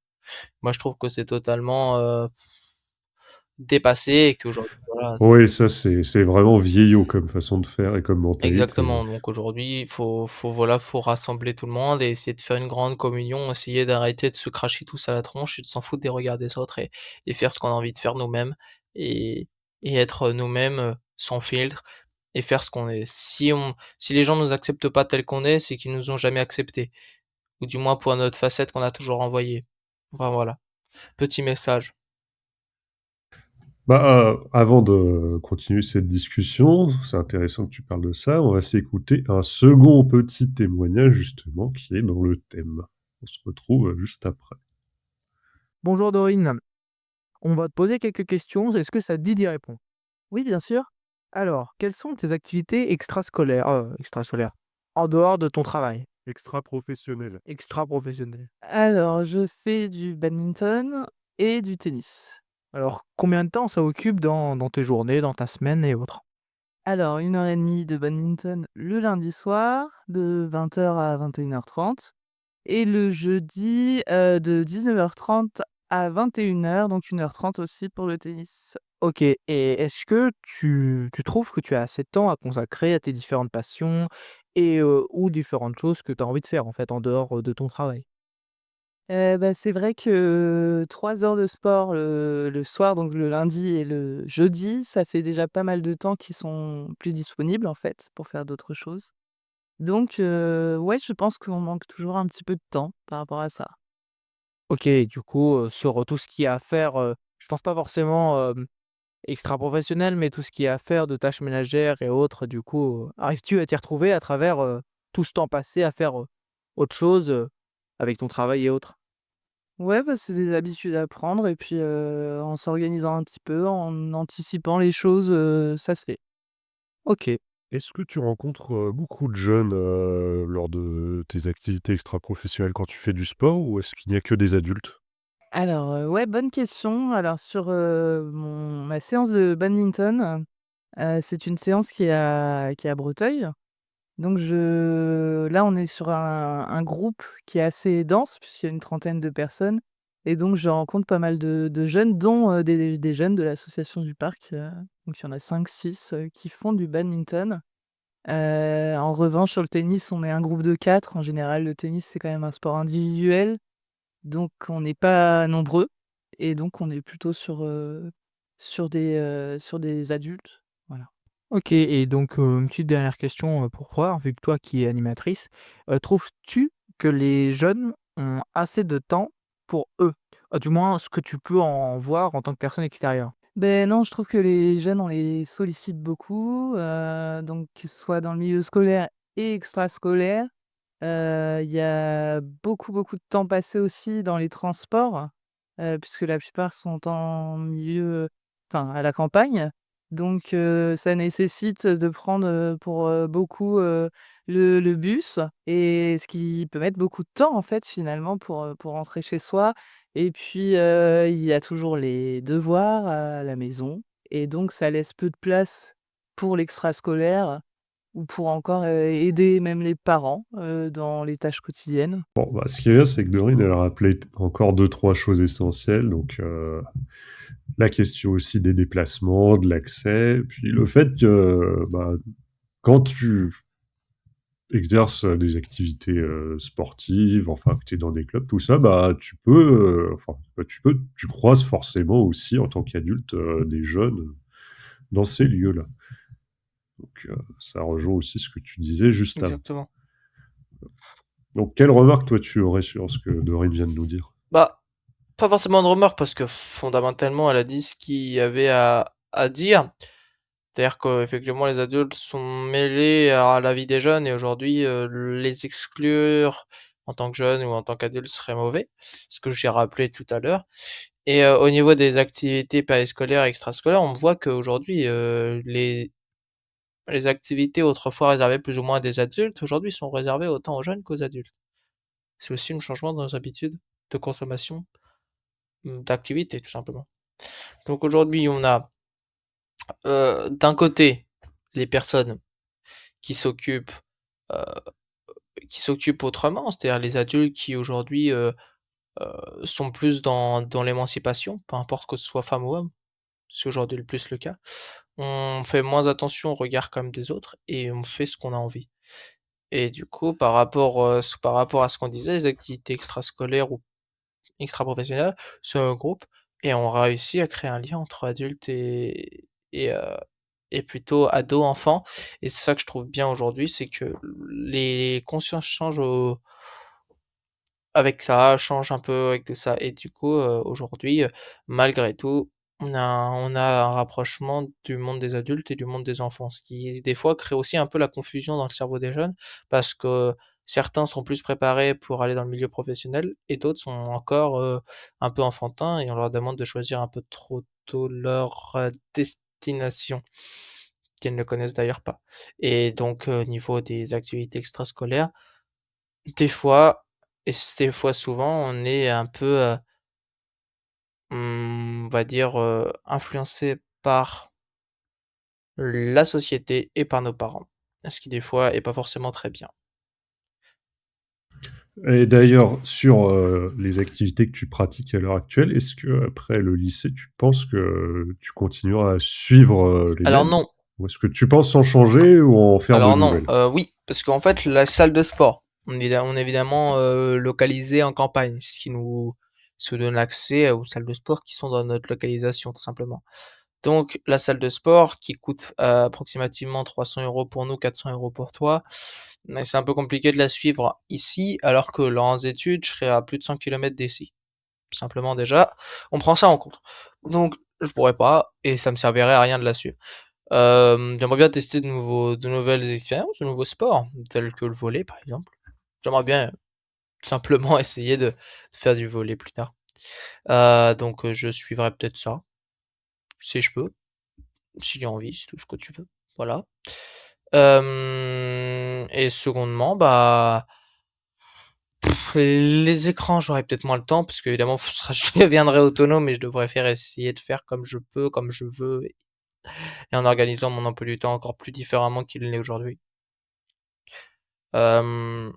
Moi, je trouve que c'est totalement dépassé et qu'aujourd'hui, voilà. Oui, ça c'est vraiment vieillot comme façon de faire et comme mentalité. Exactement. Donc aujourd'hui, voilà, faut rassembler tout le monde et essayer de faire une grande communion, essayer d'arrêter de se cracher tous à la tronche et de s'en foutre des regards des autres, et faire ce qu'on a envie de faire nous-mêmes, et, et être nous-mêmes sans filtre, et faire ce qu'on est. Si les gens nous acceptent pas tel qu'on est, c'est qu'ils nous ont jamais acceptés. Ou du moins pour notre facette qu'on a toujours envoyée. Enfin voilà. Petit message. Bah, avant de continuer cette discussion, c'est intéressant que tu parles de ça, on va s'écouter un second petit témoignage justement qui est dans le thème. On se retrouve juste après. Bonjour Dorine, on va te poser quelques questions. Est-ce que ça te dit d'y répondre? Oui, bien sûr. Alors, quelles sont tes activités extrascolaires, en dehors de ton travail, Extra-professionnel. extra-professionnelles? Alors, je fais du badminton et du tennis. Alors, combien de temps ça occupe dans tes journées, dans ta semaine et autres? Alors, 1 h 30 de badminton le lundi soir, de 20 h à 21 h 30. Et le jeudi, de 19 h 30 à 21h, donc 1h30 aussi pour le tennis. OK, et est-ce que tu trouves que tu as assez de temps à consacrer à tes différentes passions et ou différentes choses que tu as envie de faire, en fait, en dehors, de ton travail? Bah, c'est vrai que 3 heures de sport le soir, donc le lundi et le jeudi, ça fait déjà pas mal de temps qui sont plus disponibles, en fait, pour faire d'autres choses. Donc ouais, je pense qu'on manque toujours un petit peu de temps par rapport à ça. OK, du coup, sur, tout ce qu'il y a à faire, je pense pas forcément, extra-professionnel, mais tout ce qu'il y a à faire de tâches ménagères et autres, du coup, arrives-tu à t'y retrouver à travers, tout ce temps passé à faire, autre chose, avec ton travail et autres? Ouais, bah, c'est des habitudes à prendre et puis, en s'organisant un petit peu, en anticipant les choses, ça se fait. OK. Est-ce que tu rencontres, beaucoup de jeunes, lors de tes activités extra-professionnelles quand tu fais du sport ou est-ce qu'il n'y a que des adultes? Alors, ouais, bonne question. Alors sur, ma séance de badminton, c'est une séance qui est à Breteuil. Donc là, on est sur un groupe qui est assez dense puisqu'il y a une trentaine de personnes et donc je rencontre pas mal de jeunes dont, des jeunes de l'association du parc, donc il y en a 5-6 qui font du badminton. En revanche, sur le tennis, on est un groupe de 4. En général, le tennis, c'est quand même un sport individuel, donc on n'est pas nombreux et donc on est plutôt sur des adultes, voilà. OK, et donc, une petite dernière question, pour voir, vu que toi qui es animatrice, trouves-tu que les jeunes ont assez de temps pour eux? Du moins ce que tu peux en voir en tant que personne extérieure. Ben non, je trouve que les jeunes, on les sollicite beaucoup, donc que ce soit dans le milieu scolaire et extrascolaire. Il y a beaucoup, beaucoup de temps passé aussi dans les transports, puisque la plupart sont en milieu, enfin à la campagne. Donc ça nécessite de prendre, pour, beaucoup, le bus et ce qui peut mettre beaucoup de temps en fait finalement pour rentrer chez soi et puis, il y a toujours les devoirs à la maison et donc ça laisse peu de place pour l'extrascolaire ou pour encore, aider même les parents, dans les tâches quotidiennes. Bon, bah, ce qui est bien, c'est que Dorine, elle a rappelé encore deux, trois choses essentielles. Donc, la question aussi des déplacements, de l'accès, puis le fait que bah, quand tu exerces des activités sportives, enfin que tu es dans des clubs, tout ça, bah tu peux, tu croises forcément aussi en tant qu'adulte des jeunes dans ces lieux-là. Donc ça rejoint aussi ce que tu disais juste avant. Exactement. Donc quelle remarque toi tu aurais sur ce que Dorine vient de nous dire? Bah, pas forcément de remarque parce que fondamentalement, elle a dit ce qu'il y avait à dire. C'est-à-dire qu'effectivement, les adultes sont mêlés à la vie des jeunes et aujourd'hui, les exclure en tant que jeune ou en tant qu'adulte serait mauvais, ce que j'ai rappelé tout à l'heure. Et au niveau des activités périscolaires et extrascolaires, on voit qu'aujourd'hui, les activités autrefois réservées plus ou moins à des adultes, aujourd'hui sont réservées autant aux jeunes qu'aux adultes. C'est aussi un changement dans nos habitudes de consommation, d'activité tout simplement. Donc aujourd'hui, on a d'un côté les personnes qui s'occupent euh, qui s'occupent autrement, c'est-à-dire les adultes qui aujourd'hui sont plus dans l'émancipation, peu importe que ce soit femme ou homme, c'est aujourd'hui le plus le cas. On fait moins attention au regard comme des autres et on fait ce qu'on a envie. Et du coup, par rapport à ce qu'on disait, les activités extrascolaires ou extra-professionnelles, c'est un groupe et on réussit à créer un lien entre adultes et plutôt ados, enfants. Et c'est ça que je trouve bien aujourd'hui, c'est que les consciences changent avec ça, changent un peu avec tout ça. Et du coup, aujourd'hui, malgré tout, on a un rapprochement du monde des adultes et du monde des enfants, ce qui des fois crée aussi un peu la confusion dans le cerveau des jeunes, parce que certains sont plus préparés pour aller dans le milieu professionnel et d'autres sont encore un peu enfantins et on leur demande de choisir un peu trop tôt leur destination, qu'ils ne connaissent d'ailleurs pas. Et donc, au niveau des activités extrascolaires, des fois, et des fois souvent, on est un peu, on va dire, influencé par la société et par nos parents. Ce qui des fois est pas forcément très bien. Et d'ailleurs, sur les activités que tu pratiques à l'heure actuelle, est-ce que après le lycée, tu penses que tu continueras à suivre les Alors mêmes? non, Ou est-ce que tu penses en changer ou en faire de alors non, nouvelles? oui, parce qu'en fait, la salle de sport, on est évidemment localisé en campagne, ce qui nous donne accès aux salles de sport qui sont dans notre localisation, tout simplement. Donc, la salle de sport qui coûte approximativement 300 € pour nous, 400 € pour toi, mais c'est un peu compliqué de la suivre ici, alors que leurs études, je serais à plus de 100 km d'ici. Simplement déjà, on prend ça en compte. Donc, je pourrais pas, et ça me servirait à rien de la suivre. J'aimerais bien tester de nouvelles expériences, de nouveaux sports, tels que le volley par exemple. J'aimerais bien simplement essayer de faire du volley plus tard. Donc je suivrai peut-être ça, si je peux, si j'ai envie, c'est tout ce que tu veux. Voilà. Et secondement, bah les écrans, j'aurais peut-être moins le temps, parce qu'évidemment, je deviendrai autonome et je devrais essayer de faire comme je peux, comme je veux, et en organisant mon emploi du temps encore plus différemment qu'il l'est aujourd'hui. Euh,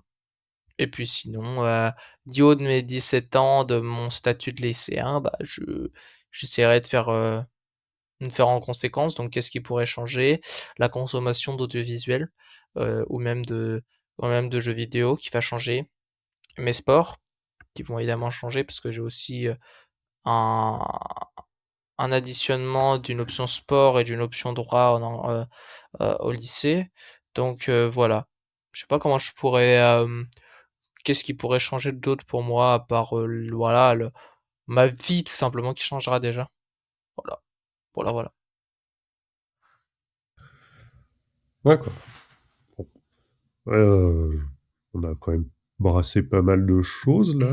Et puis sinon, du haut de mes 17 ans, de mon statut de lycéen, bah, j'essaierai de faire en conséquence. Donc, qu'est-ce qui pourrait changer? La consommation d'audiovisuel, ou même de jeux vidéo qui va changer. Mes sports, qui vont évidemment changer parce que j'ai aussi un, un additionnement d'une option sport et d'une option droit au lycée. Donc, voilà. Je sais pas comment je pourrais qu'est-ce qui pourrait changer d'autre pour moi à part voilà ma vie tout simplement qui changera déjà. Voilà, voilà. D'accord. Bon. Ouais, on a quand même brassé pas mal de choses là.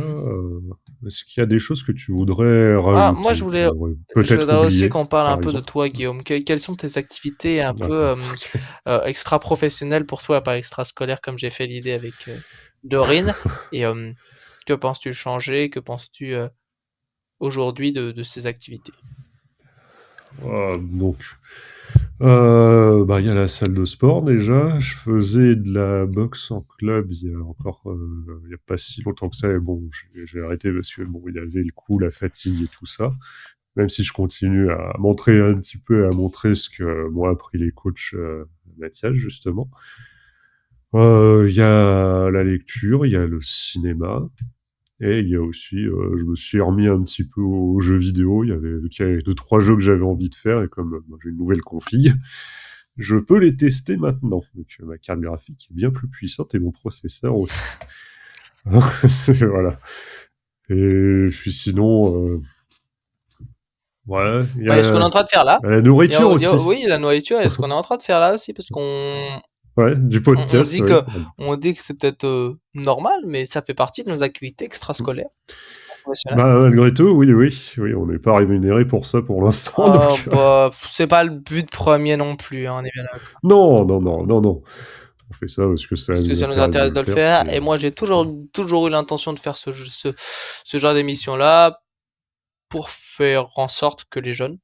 Est-ce qu'il y a des choses que tu voudrais Ah, moi rajouter, qu'on aurait je peut-être voudrais aussi oublié, qu'on parle un par peu de exemple? toi, Guillaume. Quelles sont tes activités un peu D'accord. Ok. extra-professionnelles pour toi, pas extra-scolaires comme j'ai fait l'idée avec Dorine? Et que penses-tu changer? Que penses-tu aujourd'hui de ces activités? Donc, bah, il y a la salle de sport déjà. Je faisais de la boxe en club il y a encore, il y a pas si longtemps que ça. Et bon, j'ai arrêté parce que bon, il y avait le coup, la fatigue et tout ça. Même si je continue à montrer un petit peu, à montrer ce que m'ont appris les coachs Mathias justement. Il y a la lecture, il y a le cinéma. Et il y a aussi, je me suis remis un petit peu aux jeux vidéo. Il y avait deux, trois jeux que j'avais envie de faire, et comme j'ai une nouvelle config, je peux les tester maintenant. Donc ma carte graphique est bien plus puissante et mon processeur aussi. Voilà. Et puis sinon, ouais, il y Ouais, ce qu'on est a en train de faire là, la nourriture aussi. oui, la nourriture, est ce qu'on est en train de faire là aussi, parce qu'on Ouais, du on podcast, dit oui. que c'est peut-être normal, mais ça fait partie de nos activités extrascolaires, professionnelles. Bah, malgré tout, oui, oui, oui, on n'est pas rémunéré pour ça pour l'instant, donc Bah, c'est pas le but premier non plus, hein, on est bien d'accord. non, non, non, non, non. On fait ça parce que ça Parce que nous ça nous intéresse de intéresse le de le faire. faire, Puis, et moi j'ai toujours eu l'intention de faire ce genre d'émission-là pour faire en sorte que les jeunes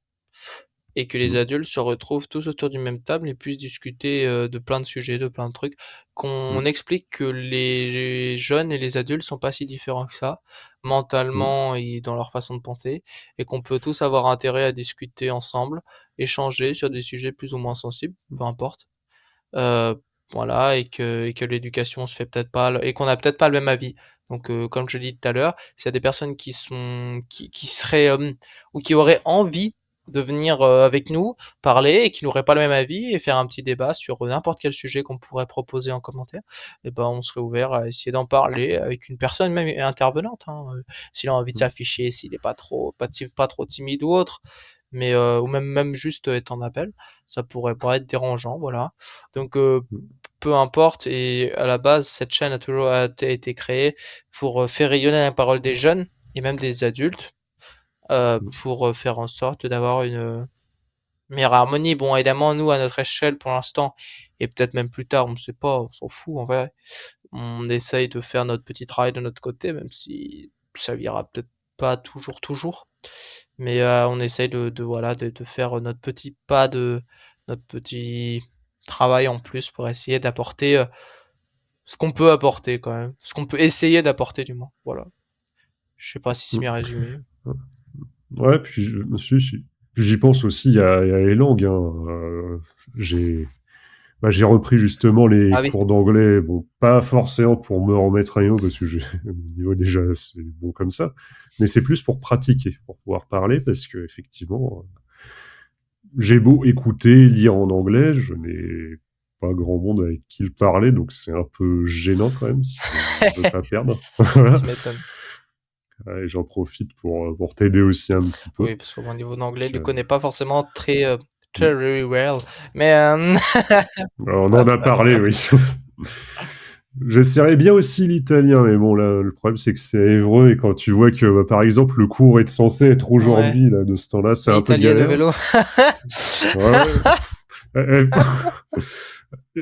et que les mm, adultes se retrouvent tous autour d'une même table et puissent discuter de plein de sujets, de plein de trucs, qu'on mm, explique que les jeunes et les adultes sont pas si différents que ça, mm, mentalement et dans leur façon de penser, et qu'on peut tous avoir intérêt à discuter ensemble, échanger sur des sujets plus ou moins sensibles, peu importe. Euh, voilà, et que l'éducation se fait peut-être pas, et qu'on a peut-être pas le même avis. Donc, comme je l'ai dit tout à l'heure, s'il y a des personnes qui seraient, ou qui auraient envie de venir avec nous parler et qui n'auraient pas le même avis et faire un petit débat sur n'importe quel sujet qu'on pourrait proposer en commentaire, et ben, on serait ouvert à essayer d'en parler avec une personne même intervenante, hein, s'il a envie de mm, s'afficher, s'il est pas trop timide ou autre, mais ou même juste être en appel, ça pourrait pas être dérangeant, voilà. Donc mm, peu importe, et à la base cette chaîne a toujours été créée pour faire rayonner la parole des jeunes et même des adultes, mm, pour faire en sorte d'avoir une meilleure harmonie. Bon, évidemment, nous à notre échelle pour l'instant, et peut-être même plus tard, on ne sait pas, on s'en fout en vrai. On essaye de faire notre petit travail de notre côté, même si ça ira peut-être pas toujours. Mais on essaye voilà, de faire notre petit notre petit travail en plus pour essayer d'apporter ce qu'on peut apporter quand même, ce qu'on peut essayer d'apporter du moins. Voilà. Je sais pas si c'est Mm. bien résumé. Ouais, puis si. Puis j'y pense aussi, il y a les langues. Hein. J'ai repris justement les Ah oui. cours d'anglais. Bon, pas forcément pour me remettre à niveau, parce que mon niveau déjà c'est bon comme ça, mais c'est plus pour pratiquer, pour pouvoir parler, parce que effectivement, j'ai beau écouter, lire en anglais, je n'ai pas grand monde avec qui le parler, donc c'est un peu gênant quand même si je veux pas perdre. Voilà. Tu m'étonnes. Et j'en profite pour t'aider aussi un petit peu. Oui, parce que mon niveau d'anglais, je le Donc, connais pas forcément très very well. Mais on en a parlé, oui. J'essaierais bien aussi l'italien, mais bon, là, le problème, c'est que c'est évreux, et quand tu vois que, bah, par exemple, le cours est censé être ouais, aujourd'hui, là, de ce temps-là, c'est un peu italienne galère. vélo. Ouais.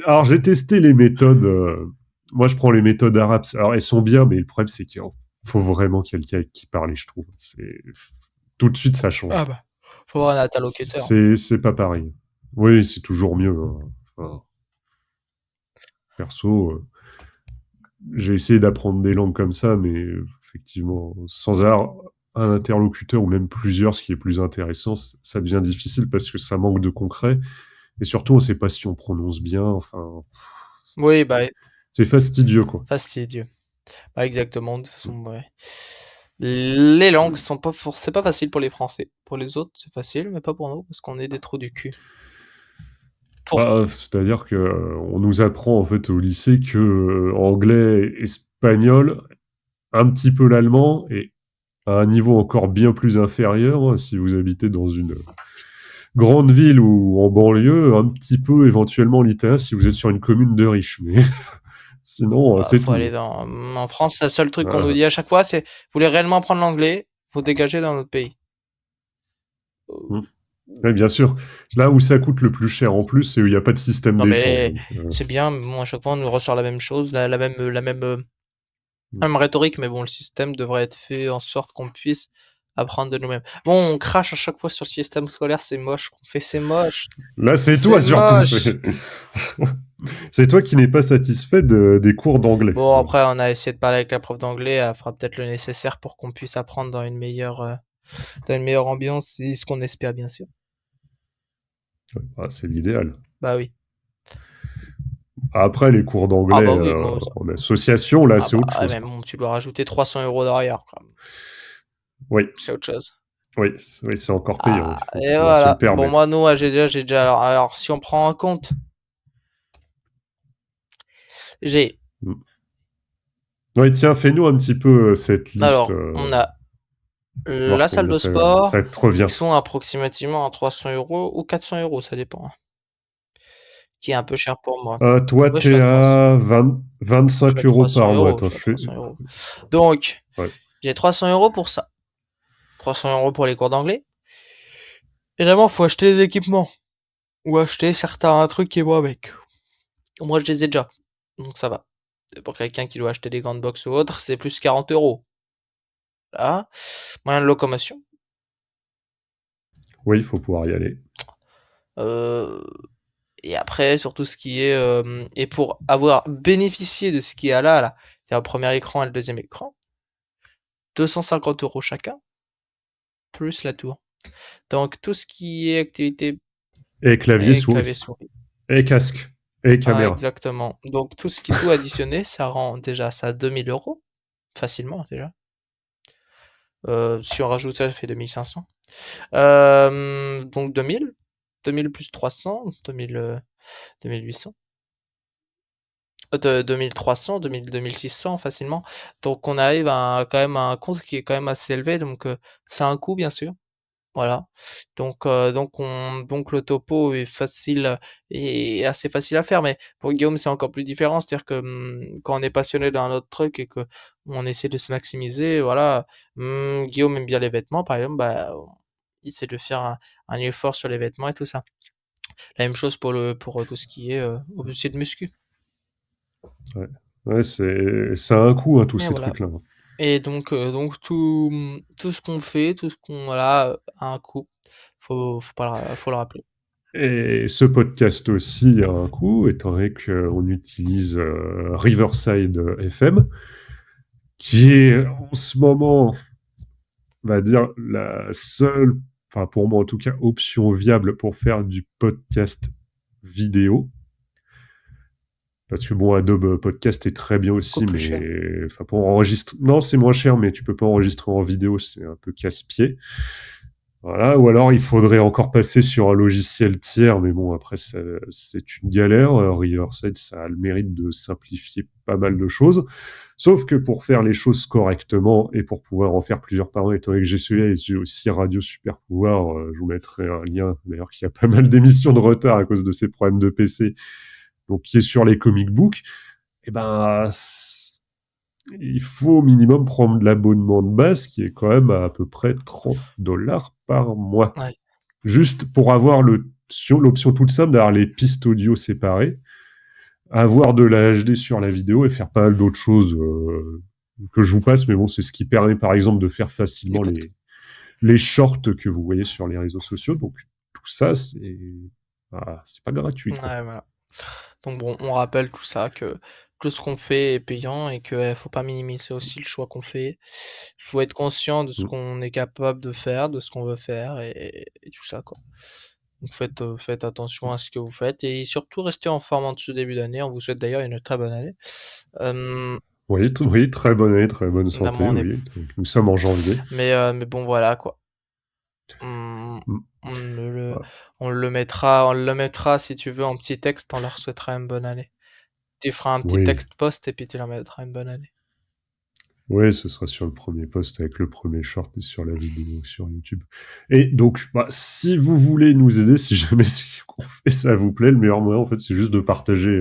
Alors, j'ai testé les méthodes. Moi, je prends les méthodes arabes. Alors, elles sont bien, mais le problème, c'est qu'il faut vraiment quelqu'un avec qui parler, je trouve. Tout de suite, ça change. Ah bah, faut avoir un interlocuteur. C'est pas pareil. Oui, c'est toujours mieux. Hein. Enfin, perso, j'ai essayé d'apprendre des langues comme ça, mais effectivement, sans avoir un interlocuteur ou même plusieurs, ce qui est plus intéressant, ça devient difficile parce que ça manque de concret. Et surtout, on ne sait pas si on prononce bien. Enfin, Oui, bah, c'est fastidieux, quoi. fastidieux. Bah, exactement. De toute façon, ouais. Les langues sont pas c'est pas facile pour les Français. Pour les autres, c'est facile, mais pas pour nous parce qu'on est des trous du cul. Bah, c'est-à-dire que on nous apprend en fait au lycée que anglais, espagnol, un petit peu l'allemand, et à un niveau encore bien plus inférieur, hein, si vous habitez dans une grande ville ou en banlieue, un petit peu éventuellement l'italien si vous êtes sur une commune de riches. Mais sinon, c'est faut tout. aller en France, le seul truc qu'on nous dit à chaque fois, c'est vous voulez réellement apprendre l'anglais, faut dégager dans notre pays. Oui, bien sûr. Là où ça coûte le plus cher en plus, c'est où il n'y a pas de système Non, d'échange. mais Donc, c'est bien, mais bon, à chaque fois on nous ressort la même chose, la même rhétorique, mais bon, le système devrait être fait en sorte qu'on puisse apprendre de nous-mêmes. Bon, on crache à chaque fois sur le système scolaire, c'est moche, qu'on fait c'est moche. là, c'est toi surtout. Moche. C'est toi qui n'es pas satisfait des cours d'anglais. Bon, après, on a essayé de parler avec la prof d'anglais, elle fera peut-être le nécessaire pour qu'on puisse apprendre dans une meilleure ambiance, et ce qu'on espère, bien sûr. Ah, c'est l'idéal. Bah oui. Après, les cours d'anglais Ah bah oui, moi, en association, là, c'est autre chose. Mais bon, tu dois rajouter 300 € derrière, quoi. Oui. C'est autre chose. Oui, c'est encore payant. Et voilà. Bon, moi, nous, j'ai déjà. Alors, si on prend en compte, j'ai. Oui, tiens, fais-nous un petit peu cette liste. Alors, on a la salle de sport, ça te revient. qui sont approximativement à 300 € ou 400 €, ça dépend. Qui est un peu cher pour moi. Toi, Moi, t'es à 25 € par mois. Attends, je suis à 300 €. Donc, j'ai 300 € pour ça. 300 € pour les cours d'anglais. Évidemment, faut acheter les équipements. Ou acheter certains trucs qui vont avec. Moi, je les ai déjà. Donc, ça va. Pour quelqu'un qui doit acheter des grandes box ou autre, c'est plus 40 €. Là. Moyen de locomotion. Oui, il faut pouvoir y aller. Et après, sur tout ce qui est... et pour avoir bénéficié de ce qu'il y a là, c'est le premier écran et le deuxième écran, 250 € chacun, plus la tour. Donc, tout ce qui est activité... Et clavier souris. Et casque. Et caméra. Exactement. Donc, tout ce qui est tout additionné, ça rend déjà ça à 2000 €. Facilement, déjà. Si on rajoute ça, ça fait 2500. Donc, 2000. 2000 plus 300, 2800. 2300, 2600 facilement. Donc on arrive à quand même à un compte qui est quand même assez élevé. Donc c'est un coût bien sûr. Voilà. Donc le topo est facile et assez facile à faire. Mais pour Guillaume c'est encore plus différent. C'est-à-dire que quand on est passionné d'un autre truc et que on essaie de se maximiser, voilà. Guillaume aime bien les vêtements par exemple. Bah il essaie de faire un effort sur les vêtements et tout ça. La même chose pour tout ce qui est objet de muscu. Ouais, ça a un coût, hein, tous ces trucs-là. Et donc tout ce qu'on fait, tout ce qu'on a un coût. Faut le rappeler. Et ce podcast aussi a un coût, étant donné qu'on utilise Riverside FM, qui est en ce moment, on va dire, la seule, enfin pour moi en tout cas, option viable pour faire du podcast vidéo. Parce que bon, Adobe Podcast est très bien aussi, Coûte plus cher. mais enfin pour enregistrer, non, c'est moins cher, mais tu peux pas enregistrer en vidéo, c'est un peu casse-pied. Voilà, ou alors il faudrait encore passer sur un logiciel tiers, mais bon, après, c'est une galère. Riverside, ça a le mérite de simplifier pas mal de choses. Sauf que pour faire les choses correctement et pour pouvoir en faire plusieurs par an, étant donné que j'ai celui-là et j'ai aussi Radio Super Pouvoir, je vous mettrai un lien, d'ailleurs, qui a pas mal d'émissions de retard à cause de ces problèmes de PC, donc qui est sur les comic books, et ben, il faut au minimum prendre l'abonnement de base qui est quand même à peu près $30 par mois. Ouais. Juste pour avoir l'option toute simple d'avoir les pistes audio séparées, avoir de la HD sur la vidéo et faire pas mal d'autres choses que je vous passe, mais bon, c'est ce qui permet par exemple de faire facilement les shorts que vous voyez sur les réseaux sociaux. Donc tout ça, c'est pas gratuit, quoi. Ouais, voilà. Donc bon, on rappelle tout ça, que ce qu'on fait est payant et que faut pas minimiser aussi le choix qu'on fait. Il faut être conscient de ce qu'on est capable de faire, de ce qu'on veut faire et tout ça, quoi. Donc faites attention à ce que vous faites et surtout restez en forme en ce début d'année. On vous souhaite d'ailleurs une très bonne année. Oui, très bonne année, très bonne santé, Évidemment, oui. Donc, nous sommes en janvier. mais bon, voilà, quoi. On le mettra si tu veux en petit texte, on leur souhaitera une bonne année. Tu feras un petit Oui. texte post et puis tu leur mettras une bonne année. Oui, ce sera sur le premier post avec le premier short et sur la vidéo sur YouTube. Et donc, si vous voulez nous aider, si jamais ce qu'on fait ça vous plaît, le meilleur moyen, en fait, c'est juste de partager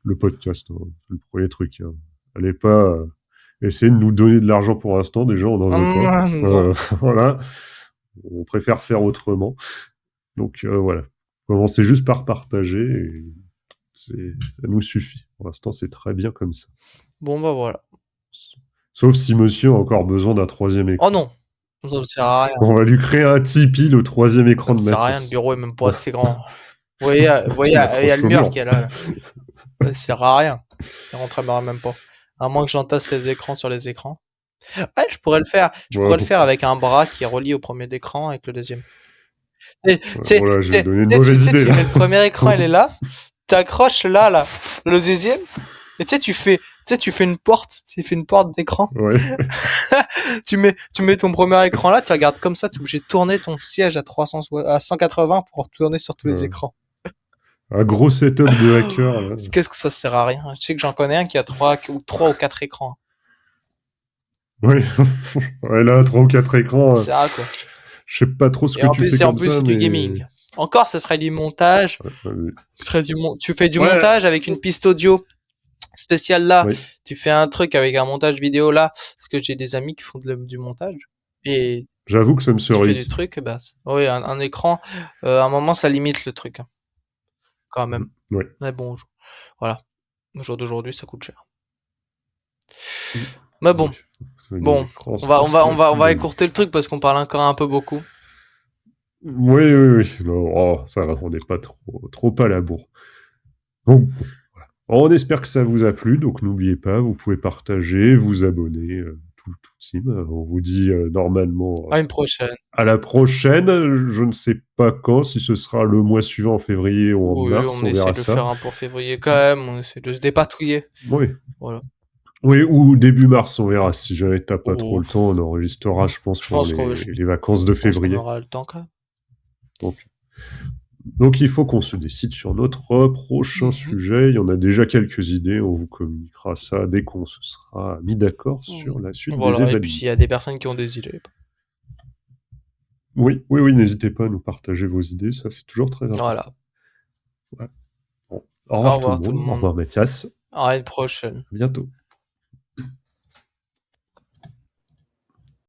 le podcast. Hein. C'est le premier truc. Hein. Allez pas essayer de nous donner de l'argent pour l'instant. Déjà, on n'en veut pas. Non. Voilà. On préfère faire autrement. Donc, voilà. Commencez juste par partager et ça nous suffit. Pour l'instant, c'est très bien comme ça. Bon, bah voilà. Sauf si monsieur a encore besoin d'un troisième écran. Oh non, ça me sert à rien. On va lui créer un Tipeee, le troisième écran de Ça me sert à rien, Mathias. le bureau est même pas assez grand. Vous voyez, il y a le mur qui est là. Ça sert à rien. Il rentrera même pas. À moins que j'entasse les écrans sur les écrans. Ouais, je pourrais le faire. Je pourrais le faire avec un bras qui est relié au premier écran avec le deuxième. Voilà, j'ai donné une mauvaise idée. Le premier écran, il est là. T'accroches là, le deuxième. Et tu fais une porte. Tu fais une porte d'écran. Ouais. tu mets ton premier écran là, tu regardes comme ça, tu es obligé de tourner ton siège à 180 pour tourner sur tous les écrans. Un gros setup de hacker. Là. Qu'est-ce que ça sert à rien? Je sais que j'en connais un qui a 3 ou 4 écrans. Oui, ouais, là, 3 ou 4 écrans. C'est ça, quoi. Je sais pas trop ce que tu fais comme ça, c'est du gaming. Encore, ce serait du montage. Tu fais du montage avec une piste audio spéciale là. Oui. Tu fais un truc avec un montage vidéo là. Parce que j'ai des amis qui font du montage. Et j'avoue que ça me serait utile. Tu fais du truc, oui, un écran, à un moment, ça limite le truc. Hein. Quand même. Oui. Mais bon, voilà. Au jour d'aujourd'hui, ça coûte cher. Mais bon. Bon, on va écourter le truc parce qu'on parle encore un peu beaucoup. Oui. Non, ça va, on n'est pas trop à la bourre. Donc, voilà. On espère que ça vous a plu, donc n'oubliez pas, vous pouvez partager, vous abonner, tout team. On vous dit normalement à une prochaine. À la prochaine, je ne sais pas quand, si ce sera le mois suivant en février ou en mars, on essaie verra de ça. faire un pour février quand même, on essaie de se dépatouiller. Oui. Voilà. Oui, ou début mars, on verra. Si jamais t'as pas trop le temps, on enregistrera, je pense, pour les vacances de février. On aura le temps quand même. Donc il faut qu'on se décide sur notre prochain sujet. Il y en a déjà quelques idées, on vous communiquera ça dès qu'on se sera mis d'accord sur la suite des événements. Et puis s'il y a des personnes qui ont des idées. Oui, n'hésitez pas à nous partager vos idées, ça c'est toujours très important. Voilà. Ouais. Bon. Au revoir tout le monde. Au revoir Mathias. À une prochaine. À bientôt.